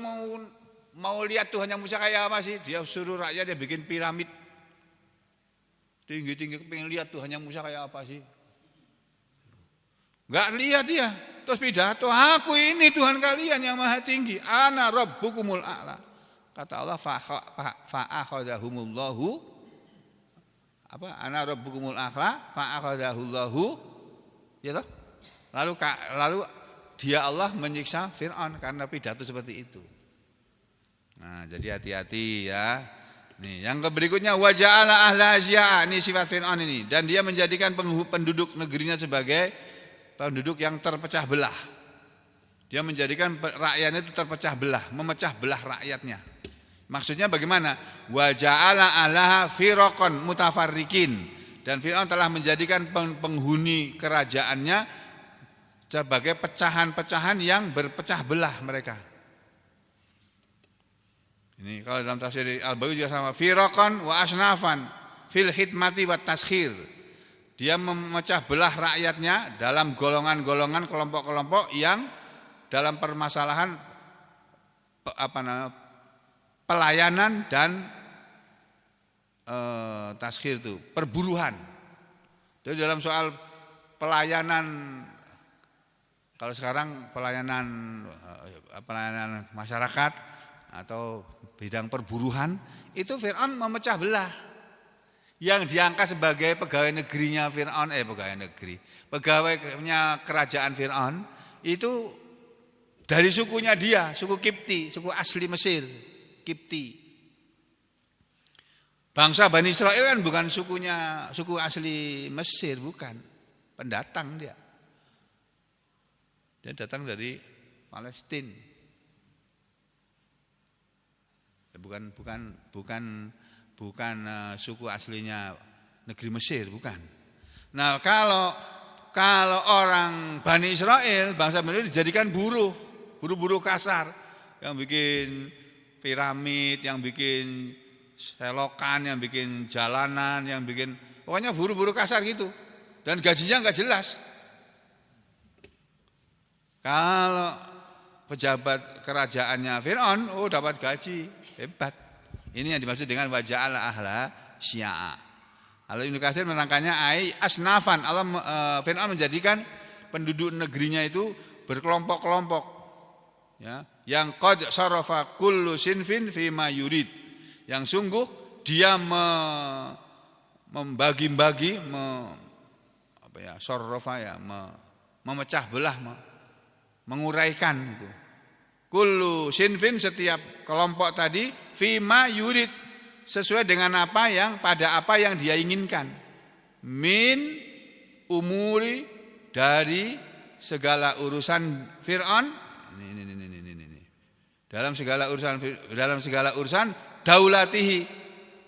mau lihat Tuhannya Musa kayak apa sih? Dia suruh rakyat dia bikin piramid tinggi-tinggi, pengen lihat Tuhannya Musa kayak apa sih? Enggak lihat dia. Terus pidato, aku ini Tuhan kalian yang maha tinggi. Ana rabbukumul a'la. Kata Allah, fa'akhadahumullahu apa? Ana rabbukumul a'la, fa'akhadahullahu. Ya toh? Lalu dia Allah menyiksa Fir'aun karena pidato seperti itu. Nah, jadi hati-hati ya. Nih, yang berikutnya waja'ala ahla asya'a, ini sifat Fir'aun ini, dan dia menjadikan penduduk negerinya sebagai penduduk yang terpecah belah. Dia menjadikan rakyatnya itu terpecah belah, memecah belah rakyatnya. Maksudnya bagaimana? Waja'ala ahla firaqan mutafarriqin, dan Fir'aun telah menjadikan penghuni kerajaannya sebagai pecahan-pecahan yang berpecah belah mereka. Ini kalau dalam tafsir Al-Baghawi juga sama, firaqan wa asnafan fil hidmati wat taskhir. Dia memecah belah rakyatnya dalam golongan-golongan, kelompok-kelompok yang dalam permasalahan pelayanan dan taskhir itu, perburuhan. Jadi dalam soal pelayanan, kalau sekarang pelayanan masyarakat atau bidang perburuhan, itu Fir'aun memecah belah. Yang diangkat sebagai pegawai negerinya Fir'aun, pegawainya kerajaan Fir'aun, itu dari sukunya dia, suku Kipti, suku asli Mesir, Kipti. Bangsa Bani Israel kan bukan suku asli Mesir, bukan. Pendatang dia. Dia datang dari Palestina. Bukan suku aslinya negeri Mesir, bukan. Nah, kalau orang Bani Israel, bangsa Bani Israel dijadikan buruh kasar, yang bikin piramid, yang bikin selokan, yang bikin jalanan, yang bikin pokoknya buruh kasar gitu. Dan gajinya enggak jelas. Kalau pejabat kerajaannya Fir'aun, dapat gaji, hebat. Ini yang dimaksud dengan waja'ala ahla syi'a. Kalau Ibnu Katsir menerangkannya asnafan. Allah Fir'aun menjadikan penduduk negerinya itu berkelompok-kelompok. Ya, yang qad sarafa kullu sinfin fima yurid. Yang sungguh dia membagi-bagi, memecah belah, menguraikan itu. Kullu sinfin, setiap kelompok tadi, fima yurid, sesuai dengan apa yang dia inginkan. Min umuri, dari segala urusan Fir'aun. Ini. Dalam segala urusan daulatihi,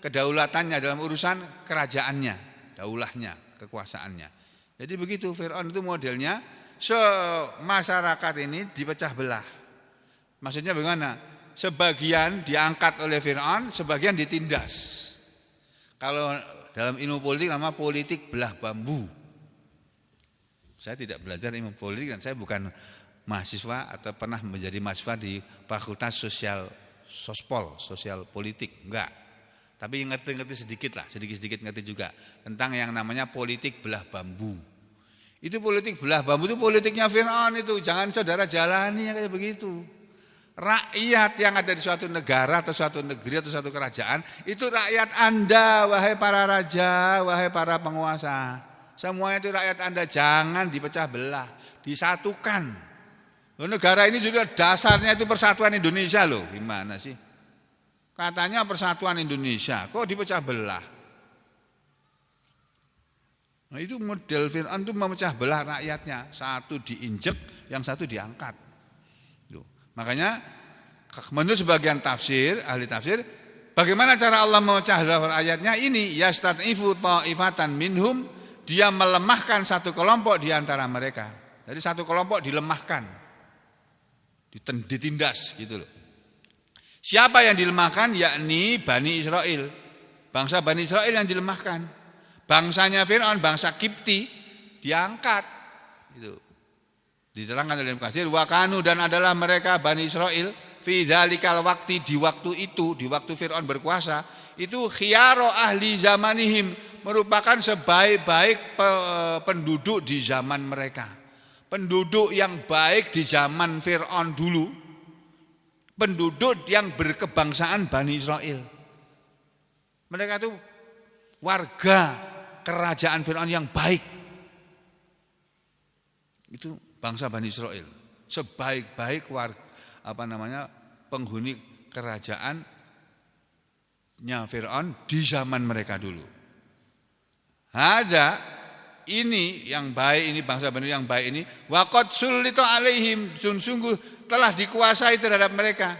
kedaulatannya, dalam urusan kerajaannya, daulahnya, kekuasaannya. Jadi begitu Fir'aun itu modelnya, masyarakat ini dipecah belah. Maksudnya bagaimana? Sebagian diangkat oleh Fir'aun, sebagian ditindas. Kalau dalam ilmu politik nama politik belah bambu. Saya tidak belajar ilmu politik dan saya bukan mahasiswa atau pernah menjadi mahasiswa di Fakultas Sosial Politik, enggak. Tapi ngerti sedikit ngerti juga tentang yang namanya politik belah bambu. Itu politik belah bambu, itu politiknya Fir'aun itu. Jangan saudara jalani kayak begitu. Rakyat yang ada di suatu negara atau suatu negeri atau suatu kerajaan, itu rakyat Anda, wahai para raja, wahai para penguasa. Semuanya itu rakyat Anda, jangan dipecah belah, disatukan. Negara ini juga dasarnya itu persatuan Indonesia loh. Gimana sih? Katanya persatuan Indonesia, kok dipecah belah? Nah, itu model Fir'aun itu memecah belah rakyatnya, satu diinjek, yang satu diangkat. Makanya menurut sebagian ahli tafsir, bagaimana cara Allah memecah belah ayatnya ini? Yastad'ifu ta'ifatan minhum, dia melemahkan satu kelompok di antara mereka. Jadi satu kelompok dilemahkan, ditindas gitu loh. Siapa yang dilemahkan? Yakni Bani Israel. Bangsa Bani Israel yang dilemahkan. Bangsanya Fir'aun, bangsa Kipti diangkat. Itu diterangkan oleh Ibnu Katsir, wa kanu, dan adalah mereka Bani Israil fi dzalikal waqti, di waktu itu, di waktu Fir'aun berkuasa, itu khiyaro ahli zamanihim, merupakan sebaik-baik penduduk di zaman mereka. Penduduk yang baik di zaman Fir'aun dulu, penduduk yang berkebangsaan Bani Israil. Mereka itu warga kerajaan Fir'aun yang baik. Itu bangsa Bani Israil, sebaik-baik warga penghuni kerajaannya Fir'aun di zaman mereka dulu. Ada ini yang baik, ini bangsa Bani yang baik ini, waqad sulita alaihim, sungguh telah dikuasai terhadap mereka.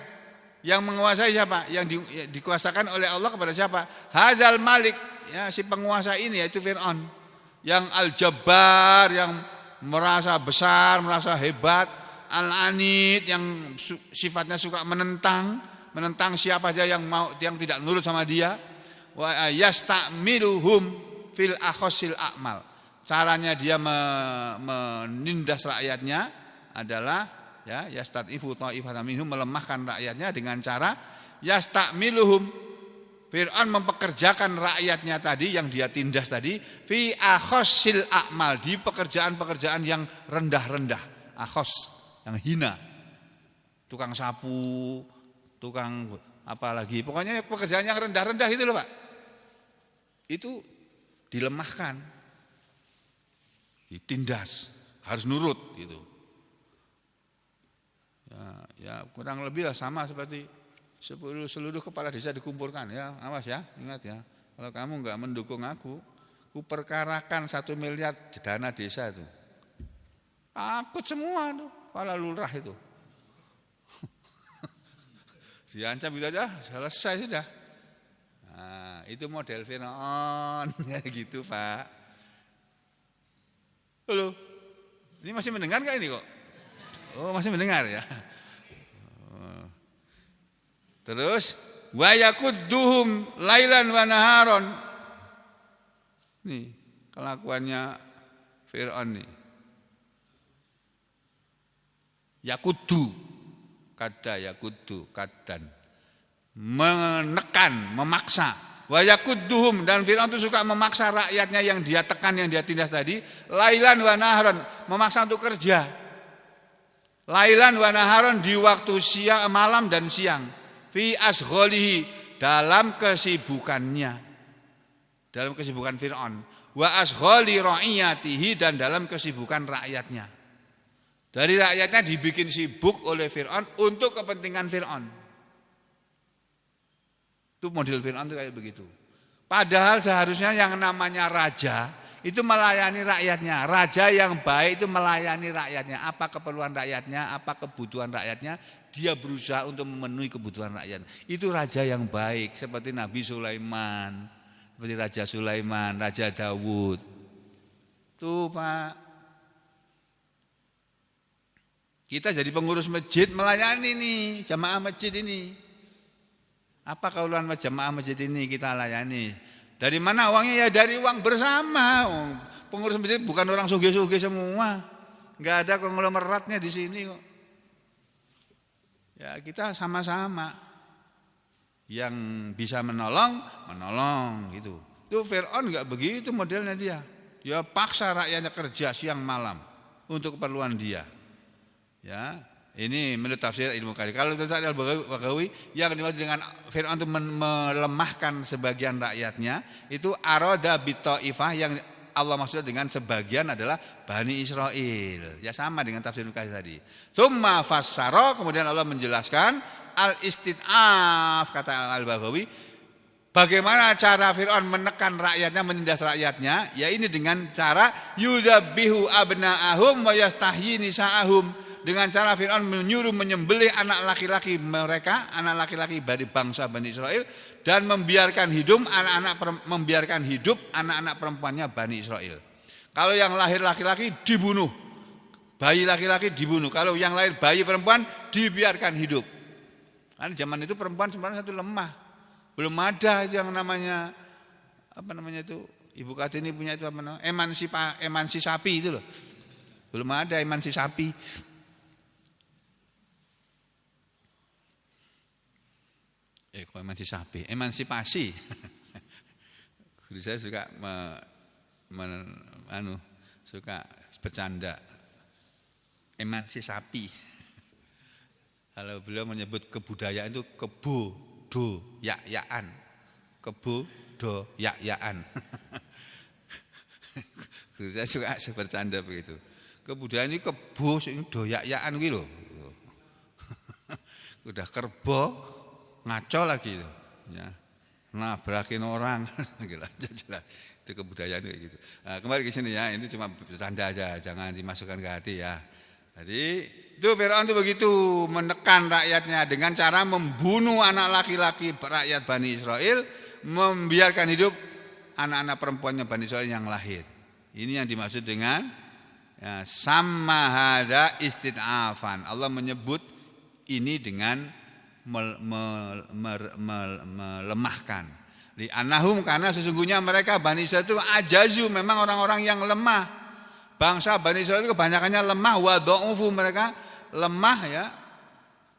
Yang menguasai siapa? Yang dikuasakan oleh Allah kepada siapa? Hadzal malik, ya, si penguasa ini yaitu Fir'aun, yang al-jabbar, yang merasa besar, merasa hebat, al-anid, yang sifatnya suka menentang siapa saja yang tidak nurut sama dia, wa yastamiluhum fil akhosil a'mal. Caranya dia menindas rakyatnya adalah, ya, yastatifu ta'ifatan minhum, melemahkan rakyatnya dengan cara yastamiluhum, Fir'aun mempekerjakan rakyatnya tadi yang dia tindas tadi, fi akhosil a'mal, di pekerjaan-pekerjaan yang rendah-rendah, akhos yang hina, tukang sapu, tukang apa lagi, pokoknya pekerjaan yang rendah-rendah itu loh Pak, itu dilemahkan, ditindas, harus nurut gitu. Ya kurang lebih lah sama seperti seluruh kepala desa dikumpulkan, ya, awas ya, ingat ya, kalau kamu enggak mendukung aku perkarakan 1 miliar dana desa itu, takut semua tuh kepala lurah itu. Diancam itu aja selesai sudah. Nah, itu model Fir'aun kayak gitu Pak. Halo, ini masih mendengar nggak ini kok? Oh, masih mendengar ya. Terus wa yakudduhum lailan wa naharon. Nih kelakuannya Fir'aun nih. Yakuddu, kada yakuddu, kadan, menekan, memaksa. Wa yakudduhum, dan Fir'aun itu suka memaksa rakyatnya yang dia tekan, yang dia tindas tadi, lailan wa naharon, memaksa untuk kerja. Lailan wa naharon, di waktu siang, malam dan siang. Fi asghalihi, dalam kesibukannya, dalam kesibukan Fir'aun. Wa asghali ra'iyatihi, dan dalam kesibukan rakyatnya. Dari rakyatnya dibikin sibuk oleh Fir'aun untuk kepentingan Fir'aun. Itu model Fir'aun itu kayak begitu. Padahal seharusnya yang namanya raja itu melayani rakyatnya. Raja yang baik itu melayani rakyatnya. Apa keperluan rakyatnya, apa kebutuhan rakyatnya, dia berusaha untuk memenuhi kebutuhan rakyat. Itu raja yang baik, seperti Nabi Sulaiman, seperti Raja Sulaiman, Raja Dawud. Tuh Pak, kita jadi pengurus masjid melayani nih jamaah masjid ini. Apa keperluan jamaah masjid ini kita layani? Dari mana uangnya? Ya dari uang bersama. Pengurus masjid bukan orang sugih-sugih semua. Enggak ada konglomeratnya di sini kok. Ya kita sama-sama. Yang bisa menolong gitu. Itu Fir'aun enggak begitu modelnya dia. Dia paksa rakyatnya kerja siang malam untuk keperluan dia. Ya, ini menurut tafsir ilmu kaji. Kalau tafsir Al-Baghawi yang dimaksud dengan Fir'aun itu melemahkan sebagian rakyatnya, itu arada bita'ifah, yang Allah maksud dengan sebagian adalah Bani Israel. Ya sama dengan tafsir ilmu kaji tadi. Tsumma fassara, kemudian Allah menjelaskan al-istid'af, kata Al-Baghawi, bagaimana cara Fir'aun menekan rakyatnya, menindas rakyatnya, ya ini dengan cara yudzabihu abna'ahum wa yastahyi nisa'ahum. Dengan cara Fir'aun menyuruh menyembelih anak laki-laki mereka, anak laki-laki dari bangsa Bani Israel, dan membiarkan hidup anak-anak perempuannya Bani Israel. Kalau yang lahir laki-laki dibunuh, bayi laki-laki dibunuh. Kalau yang lahir bayi perempuan dibiarkan hidup. Karena zaman itu perempuan sebenarnya satu lemah, belum ada itu yang namanya Ibu Kartini punya itu apa namanya? Emansisasi itu loh. Belum ada emansisasi. Emansipasi. Guru saya suka suka bercanda. Emansisasi. Kalau beliau menyebut kebudayaan itu kebudayaan. Kebudayaan. Guru saya suka bercanda begitu. Kebudayaan ini kebudayaan gitu loh. Udah kerbo ngaco lagi itu. Ya. Nabrakin orang. Jelas. Itu kebudayaan kayak gitu. Nah, kembali ke sini ya, ini cuma bercanda aja, jangan dimasukkan ke hati ya. Jadi itu Fir'aun itu begitu menekan rakyatnya dengan cara membunuh anak laki-laki rakyat Bani Israel, membiarkan hidup anak-anak perempuannya Bani Israel yang lahir. Ini yang dimaksud dengan ya, sama hada istid'afan. Allah menyebut ini dengan melemahkan. Li anahum, karena sesungguhnya mereka Bani Israel itu ajazu, memang orang-orang yang lemah. Bangsa Bani Israel itu kebanyakannya lemah, wa dha'ufu, mereka lemah ya.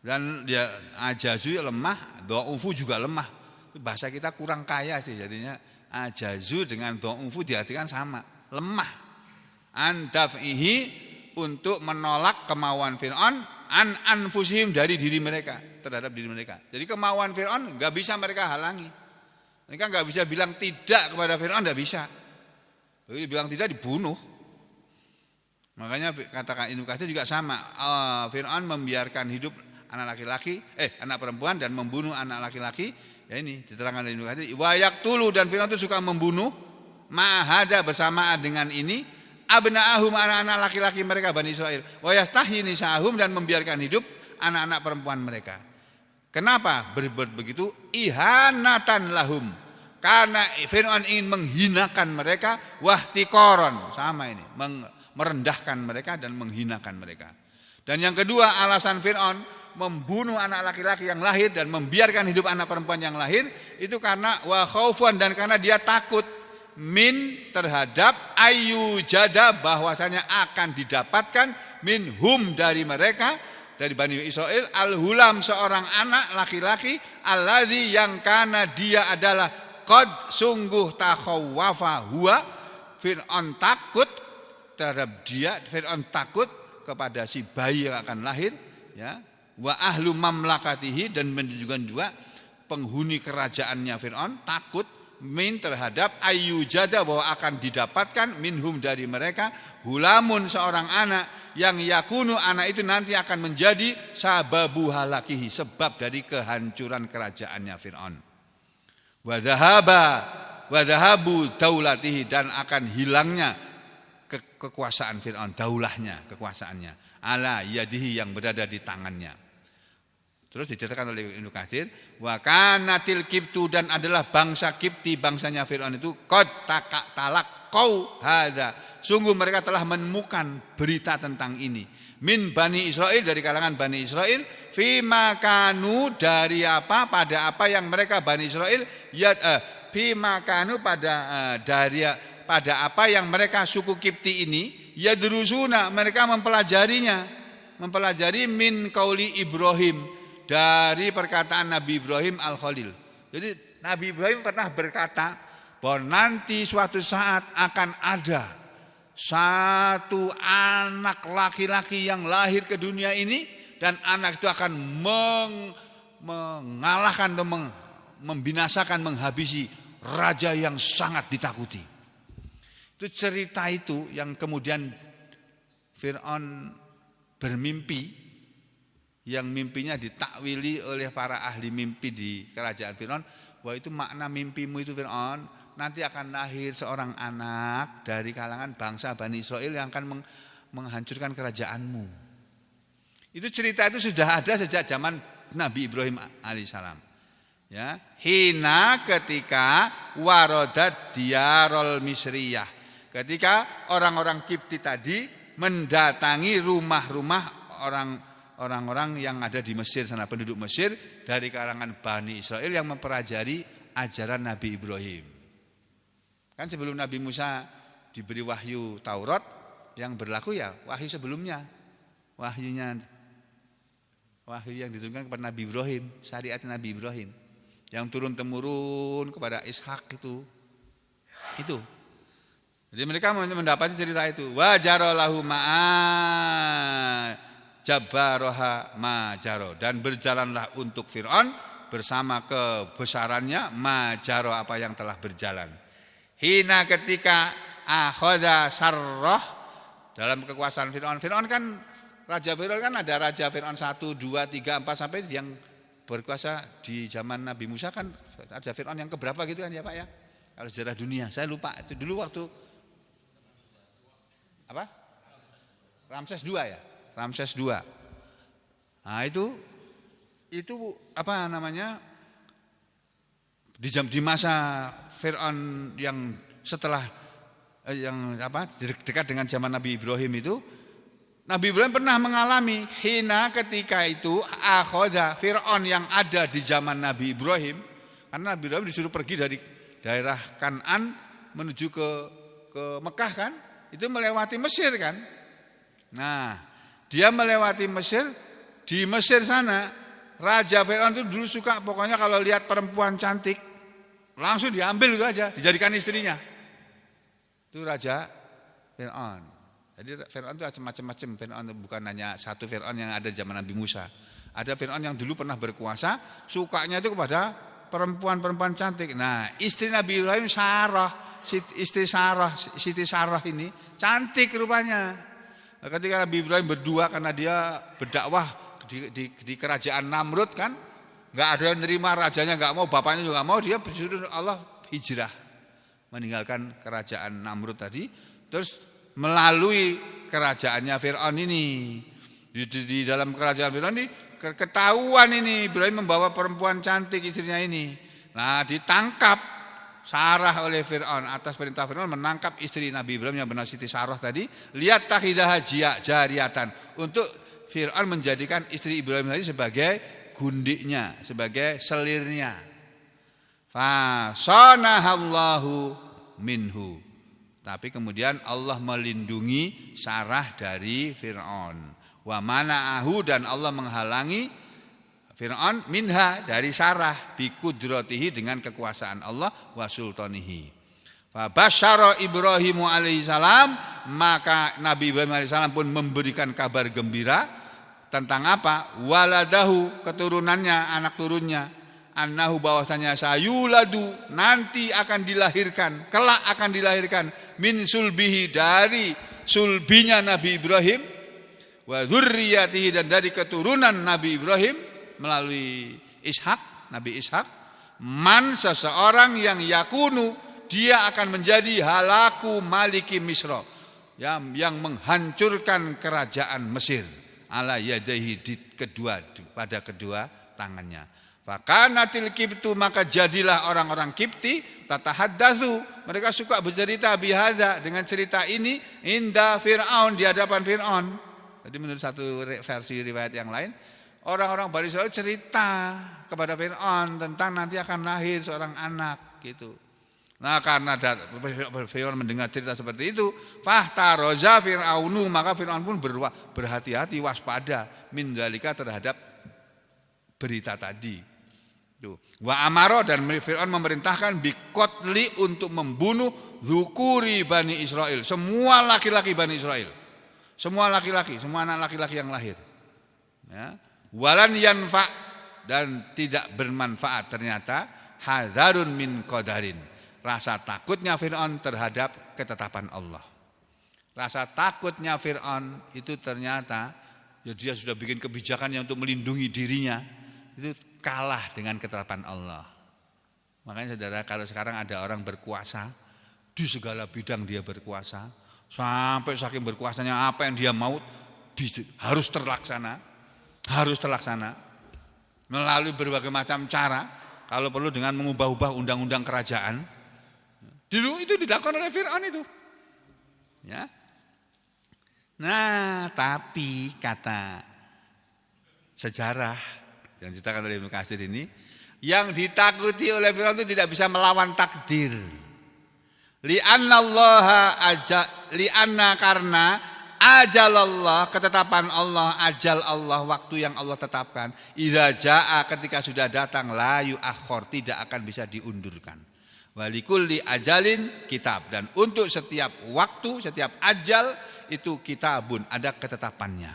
Dan dia ajazu lemah, dha'ufu juga lemah. Bahasa kita kurang kaya sih, jadinya ajazu dengan dha'ufu diartikan sama, lemah. Andaf'ihi, untuk menolak kemauan Fir'aun an anfusihim, dari diri mereka, terhadap diri mereka. Jadi kemauan Fir'aun enggak bisa mereka halangi. Mereka enggak bisa bilang tidak kepada Fir'aun, enggak bisa. Jadi bilang tidak dibunuh. Makanya katakan Ibnu Katsir juga sama. Fir'aun membiarkan hidup anak laki-laki, anak perempuan dan membunuh anak laki-laki. Ya ini diterangkan oleh Ibnu Katsir. Wa yaqtulu, dan Fir'aun itu suka membunuh ma'ahada, bersamaan dengan ini abna'ahum, anak-anak laki-laki mereka Bani Israel. Wa yastahi nisa'ahum, dan membiarkan hidup anak-anak perempuan mereka. Kenapa berbuat begitu? Ihanatan lahum, karena Fir'aun ingin menghinakan mereka, wahtikoron, sama ini, merendahkan mereka dan menghinakan mereka. Dan yang kedua, alasan Fir'aun membunuh anak laki-laki yang lahir dan membiarkan hidup anak perempuan yang lahir itu karena wa khaufan, dan karena dia takut min, terhadap ayyujada, bahwasanya akan didapatkan minhum, dari mereka, dari Bani Israel, al-hulam, seorang anak laki-laki, alladzi, yang kana dia adalah qad, sungguh takhawwafa huwa, Fir'aun takut terhadap dia, Fir'aun takut kepada si bayi yang akan lahir ya, wa ahlu mamlakatihi, dan juga penghuni kerajaannya Fir'aun takut min, terhadap ayyujada, bahwa akan didapatkan minhum, dari mereka, hulamun, seorang anak, yang yakunu, anak itu nanti akan menjadi sababu halakihi, sebab dari kehancuran kerajaannya Fir'aun. Wadhahabu daulatihi, dan akan hilangnya kekuasaan Fir'aun, daulahnya, kekuasaannya, ala yadihi, yang berada di tangannya. Terus diceritakan oleh Ibnu Katsir, wa kanatil Qibtu, dan adalah bangsa Qibti, bangsanya Fir'aun itu, qad talaqau hadza, sungguh mereka telah menemukan berita tentang ini, min Bani Israel, dari kalangan Bani Israel, fima kanu, dari apa, pada apa yang mereka Bani Israel fima kanu, pada apa yang mereka suku Qibti ini, yadrusuna, mereka mempelajari min qauli Ibrahim, dari perkataan Nabi Ibrahim Al-Khalil. Jadi Nabi Ibrahim pernah berkata bahwa nanti suatu saat akan ada satu anak laki-laki yang lahir ke dunia ini, dan anak itu akan mengalahkan atau membinasakan, menghabisi raja yang sangat ditakuti. Itu cerita itu yang kemudian Fir'aun bermimpi, yang mimpinya ditakwili oleh para ahli mimpi di kerajaan Fir'aun, bahwa itu makna mimpimu itu Fir'aun, nanti akan lahir seorang anak dari kalangan bangsa Bani Israel yang akan menghancurkan kerajaanmu. Itu cerita itu sudah ada sejak zaman Nabi Ibrahim alaihissalam. Ya, hina, ketika warodat diyarul misriyah, ketika orang-orang Qibti tadi mendatangi rumah-rumah orang-orang yang ada di Mesir sana, penduduk Mesir dari kalangan Bani Israel yang mempelajari ajaran Nabi Ibrahim. Kan sebelum Nabi Musa diberi wahyu Taurat, yang berlaku ya wahyu sebelumnya. Wahyu yang diturunkan kepada Nabi Ibrahim, syariat Nabi Ibrahim. Yang turun-temurun kepada Ishak itu. Jadi mereka mendapati cerita itu. Wa jarolahu ma'a jabbaroha ma jaro. Dan berjalanlah untuk Fir'aun bersama kebesarannya ma jaro, apa yang telah berjalan. Hina ketika akhoda sarroh dalam kekuasaan Fir'aun. Fir'aun kan, Raja Fir'aun kan ada Raja Fir'aun 1, 2, 3, 4 sampai yang berkuasa di zaman Nabi Musa kan ada Fir'aun yang keberapa gitu kan ya Pak ya. Kalau sejarah dunia, saya lupa itu dulu waktu apa? Ramses II ya, Ramses II. Nah itu apa namanya? Di masa Fir'aun yang setelah yang apa dekat dengan zaman Nabi Ibrahim itu, Nabi Ibrahim pernah mengalami hina ketika itu akhoda Fir'aun yang ada di zaman Nabi Ibrahim, karena Nabi Ibrahim disuruh pergi dari daerah Kan'an menuju ke Mekah kan, itu melewati Mesir kan. Nah, dia melewati Mesir, di Mesir sana Raja Fir'aun itu dulu suka pokoknya kalau lihat perempuan cantik langsung diambil itu aja, dijadikan istrinya. Itu Raja Fir'aun. Jadi Fir'aun itu macam-macam. Fir'aun bukan hanya satu Fir'aun yang ada di zaman Nabi Musa. Ada Fir'aun yang dulu pernah berkuasa, sukanya itu kepada perempuan-perempuan cantik. Nah, istri Nabi Ibrahim Siti Sarah ini cantik rupanya. Nah, ketika Nabi Ibrahim berdua karena dia berdakwah di kerajaan Namrud kan, nggak ada yang nerima, rajanya nggak mau, bapaknya juga nggak mau, dia disuruh Allah hijrah, meninggalkan kerajaan Namrud tadi, terus melalui kerajaannya Fir'aun ini. Di dalam kerajaan Fir'aun ini ketahuan ini Ibrahim membawa perempuan cantik istrinya ini. Nah, ditangkap Sarah oleh Fir'aun, atas perintah Fir'aun menangkap istri Nabi Ibrahim yang bernama Siti Sarah tadi, lihat takhidah jariatan, untuk Fir'aun menjadikan istri Ibrahim tadi sebagai gundiknya, sebagai selirnya. Fa sanahallahu minhu. Tapi kemudian Allah melindungi Sarah dari Fir'aun. Wa mana'ahu, dan Allah menghalangi Fir'aun minha, dari Sarah, bi qudratihi, dengan kekuasaan Allah, wa sultanihi. Fa basyara Ibrahimu alaihi salam, maka Nabi Ibrahim alaihi salam pun memberikan kabar gembira tentang apa? Waladahu, keturunannya, anak turunnya, annahu, bahwasanya sayuladu, nanti akan dilahirkan, kelak akan dilahirkan, min sulbihi, dari sulbinya Nabi Ibrahim, wa dzurriyyatihi, dan dari keturunan Nabi Ibrahim melalui Ishak, Nabi Ishak, man, seseorang yang yakunu, dia akan menjadi halaku maliki Misra, yang menghancurkan kerajaan Mesir, ala yadaihi, pada kedua tangannya. Fakanatil Kiptu, maka jadilah orang-orang Kipti tatahaddatsu, mereka suka bercerita bihadza, dengan cerita ini, inda Fir'aun, di hadapan Fir'aun. Jadi menurut satu versi riwayat yang lain, orang-orang Bani Israil cerita kepada Fir'aun tentang nanti akan lahir seorang anak gitu. Nah, karena Fir'aun mendengar cerita seperti itu, fahtaroza Fir'aunu, maka Fir'aun pun berhati-hati, waspada, min dzalika, terhadap berita tadi. Wa amaro, dan Fir'aun memerintahkan biqotli, untuk membunuh dzukuri Bani Israil, semua laki-laki Bani Israil, semua laki-laki, semua anak laki-laki yang lahir. Ya. Walan yanfa, dan tidak bermanfaat ternyata, hadzarun min qadarin, rasa takutnya Fir'aun terhadap ketetapan Allah. Rasa takutnya Fir'aun itu ternyata, ya dia sudah bikin kebijakan yang untuk melindungi dirinya, itu kalah dengan ketetapan Allah. Makanya saudara, kalau sekarang ada orang berkuasa, di segala bidang dia berkuasa, sampai saking berkuasanya apa yang dia mau harus terlaksana, melalui berbagai macam cara, kalau perlu dengan mengubah-ubah undang-undang kerajaan. Dulu itu dilakukan oleh Fir'aun itu. Ya. Nah, tapi kata sejarah yang diceritakan oleh Ibnu Katsir ini, yang ditakuti oleh Fir'aun itu tidak bisa melawan takdir. Li'anna karena ajalallah, ketetapan Allah, ajal Allah, waktu yang Allah tetapkan, idza jaa, ketika sudah datang, la yuakhkhar, tidak akan bisa diundurkan. Walikulli ajalin kitab, dan untuk setiap waktu, setiap ajal itu kitabun, ada ketetapannya.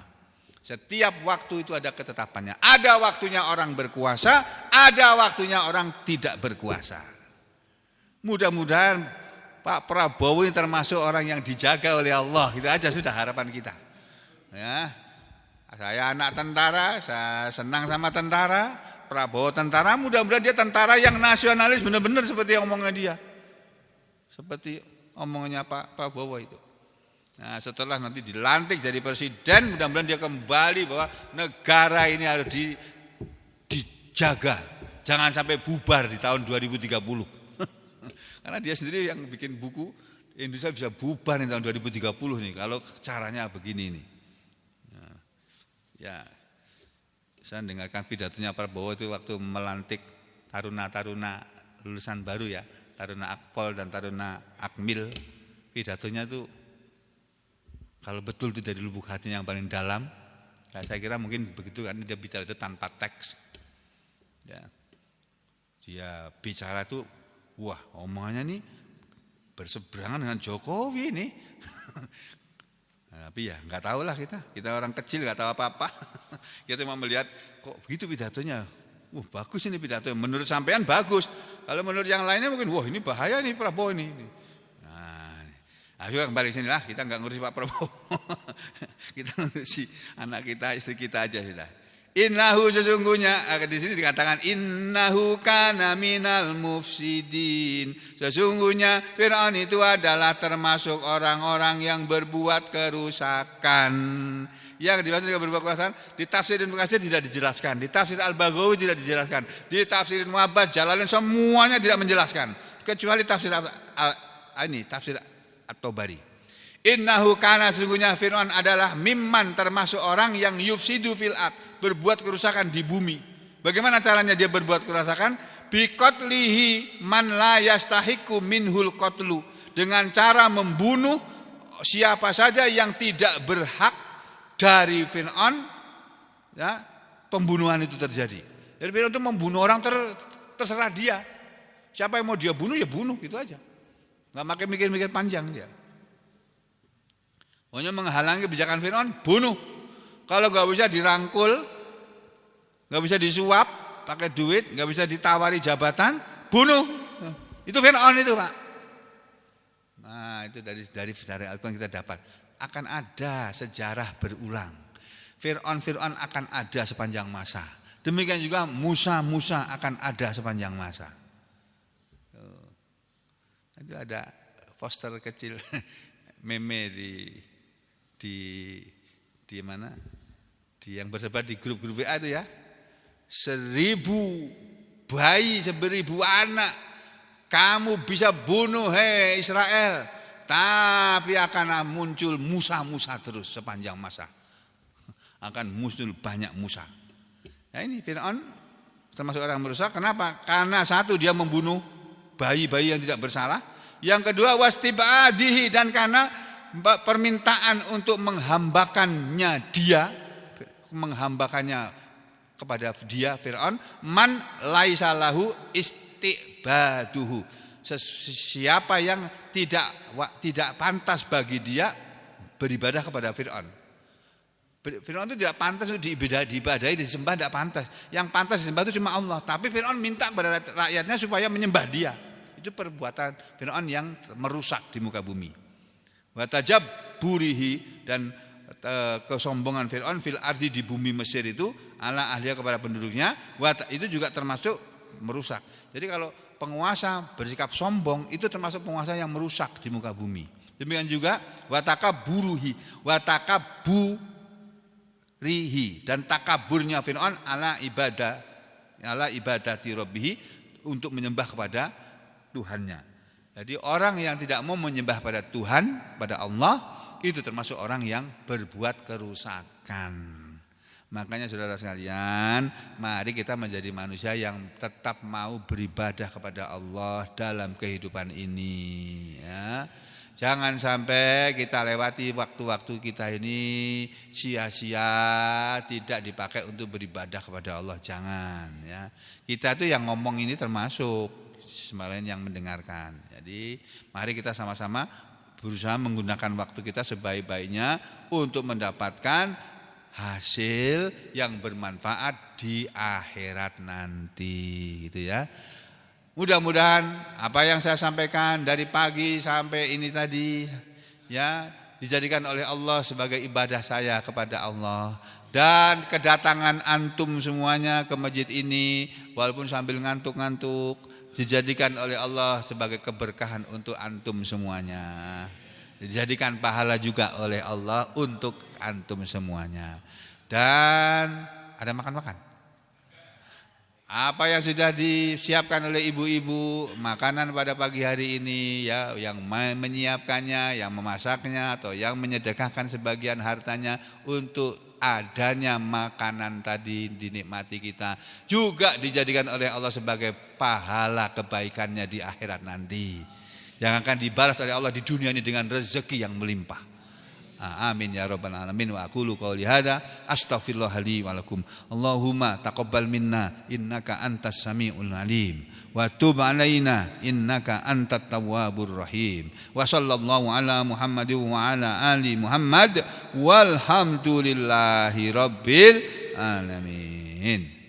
Setiap waktu itu ada ketetapannya. Ada waktunya orang berkuasa, ada waktunya orang tidak berkuasa. Mudah-mudahan Pak Prabowo ini termasuk orang yang dijaga oleh Allah. Itu aja sudah harapan kita. Ya, saya anak tentara, saya senang sama tentara. Prabowo tentara, mudah-mudahan dia tentara yang nasionalis benar-benar seperti omongan dia. Seperti omongannya Pak Prabowo itu. Nah, setelah nanti dilantik jadi presiden, mudah-mudahan dia kembali bahwa negara ini harus dijaga. Jangan sampai bubar di tahun 2030. Karena dia sendiri yang bikin buku Indonesia bisa bubar di tahun 2030 nih kalau caranya begini nih. Ya, saya dengarkan pidatonya Prabowo itu waktu melantik taruna-taruna lulusan baru ya, taruna Akpol dan taruna Akmil. Pidatonya itu kalau betul itu dari lubuk hatinya yang paling dalam, ya saya kira mungkin begitu kan, dia bicara itu tanpa teks. Ya. Dia bicara itu, wah omongannya nih berseberangan dengan Jokowi nih. Tapi ya nggak tahu lah kita orang kecil nggak tahu apa-apa. Kita cuma melihat kok begitu pidatonya. Wah bagus ini pidatonya. Menurut sampean bagus. Kalau menurut yang lainnya mungkin wah ini bahaya nih Prabowo ini. Nah, juga kembali sini lah. Kita nggak ngurusi Pak Prabowo. Kita ngurusi anak kita, istri kita aja sudah. Innahu sesungguhnya, di sini dikatakan innahu kana minal mufsidin. Sesungguhnya Fir'aun itu adalah termasuk orang-orang yang berbuat kerusakan. Yang dimaksud dengan berbuat kerusakan di tafsir Ibnu Katsir tidak dijelaskan, di tafsir Al-Baghawi tidak dijelaskan, di tafsir Mu'abbad, Jalalain semuanya tidak menjelaskan, kecuali tafsir tafsir At-Tabari. Innahu kana, sesungguhnya Fir'aun adalah mimman, termasuk orang yang yufsidu fil ard, berbuat kerusakan di bumi. Bagaimana caranya dia berbuat kerusakan? Biqatlihi man la yastahiqu minhul qatlu, dengan cara membunuh siapa saja yang tidak berhak dari Fir'aun, ya, pembunuhan itu terjadi. Jadi Fir'aun itu membunuh orang terserah dia. Siapa yang mau dia bunuh ya bunuh, gitu aja. Enggak pakai mikir-mikir panjang dia. Pokoknya menghalangi kebijakan Fir'aun, bunuh. Kalau nggak bisa dirangkul, nggak bisa disuap, pakai duit, nggak bisa ditawari jabatan, bunuh. Itu Fir'aun itu Pak. Nah itu dari Al-Quran kita dapat. Akan ada sejarah berulang. Fir'aun akan ada sepanjang masa. Demikian juga Musa akan ada sepanjang masa. Itu ada poster kecil meme di mana? Di yang bersebar di grup-grup WA itu ya. 1000 bayi, 1000 anak kamu bisa bunuh hei Israel, tapi akan muncul Musa terus sepanjang masa. Akan muncul banyak Musa. Nah ini Fir'aun termasuk orang merusak. Kenapa? Karena satu, dia membunuh bayi-bayi yang tidak bersalah. Yang kedua, wastibadihi, dan karena permintaan untuk menghambakannya kepada dia Fir'aun, man laisa lahu istibaduhu, siapa yang tidak pantas bagi dia beribadah kepada Fir'aun. Fir'aun itu tidak pantas untuk diibadahi, disembah, tidak pantas. Yang pantas disembah itu cuma Allah. Tapi Fir'aun minta kepada rakyatnya supaya menyembah dia. Itu perbuatan Fir'aun yang merusak di muka bumi. Watajab burihi, dan kesombongan Fir'aun fil ardi, di bumi Mesir itu, ala ahliya, kepada penduduknya, itu juga termasuk merusak. Jadi kalau penguasa bersikap sombong itu termasuk penguasa yang merusak di muka bumi. Demikian juga watakaburihi, dan takaburnya Fir'aun ala ibadati rabbihi, untuk menyembah kepada Tuhannya. Jadi orang yang tidak mau menyembah pada Tuhan, pada Allah, itu termasuk orang yang berbuat kerusakan. Makanya saudara sekalian, mari kita menjadi manusia yang tetap mau beribadah kepada Allah dalam kehidupan ini, ya. Jangan sampai kita lewati waktu-waktu kita ini sia-sia, tidak dipakai untuk beribadah kepada Allah, jangan, ya. Kita tuh yang ngomong ini termasuk selain yang mendengarkan. Jadi mari kita sama-sama berusaha menggunakan waktu kita sebaik-baiknya untuk mendapatkan hasil yang bermanfaat di akhirat nanti, gitu ya. Mudah-mudahan apa yang saya sampaikan dari pagi sampai ini tadi, ya, dijadikan oleh Allah sebagai ibadah saya kepada Allah, dan kedatangan antum semuanya ke masjid ini walaupun sambil ngantuk-ngantuk dijadikan oleh Allah sebagai keberkahan untuk antum semuanya. Dijadikan pahala juga oleh Allah untuk antum semuanya. Dan ada makan-makan. Apa yang sudah disiapkan oleh ibu-ibu makanan pada pagi hari ini, ya, yang menyiapkannya, yang memasaknya, atau yang menyedekahkan sebagian hartanya untuk adanya makanan tadi dinikmati kita, juga dijadikan oleh Allah sebagai pahala kebaikannya di akhirat nanti, yang akan dibalas oleh Allah di dunia ini dengan rezeki yang melimpah. Amin ya rabbal alamin. Wa aqulu qouli hadza astaghfirullah li wa lakum. Allahumma taqabbal minna innaka antas samiul alim wa tub alaina innaka antat tawwabur rahim. Wa sallallahu ala Muhammadin wa ala ali Muhammad walhamdulillahi rabbil alamin.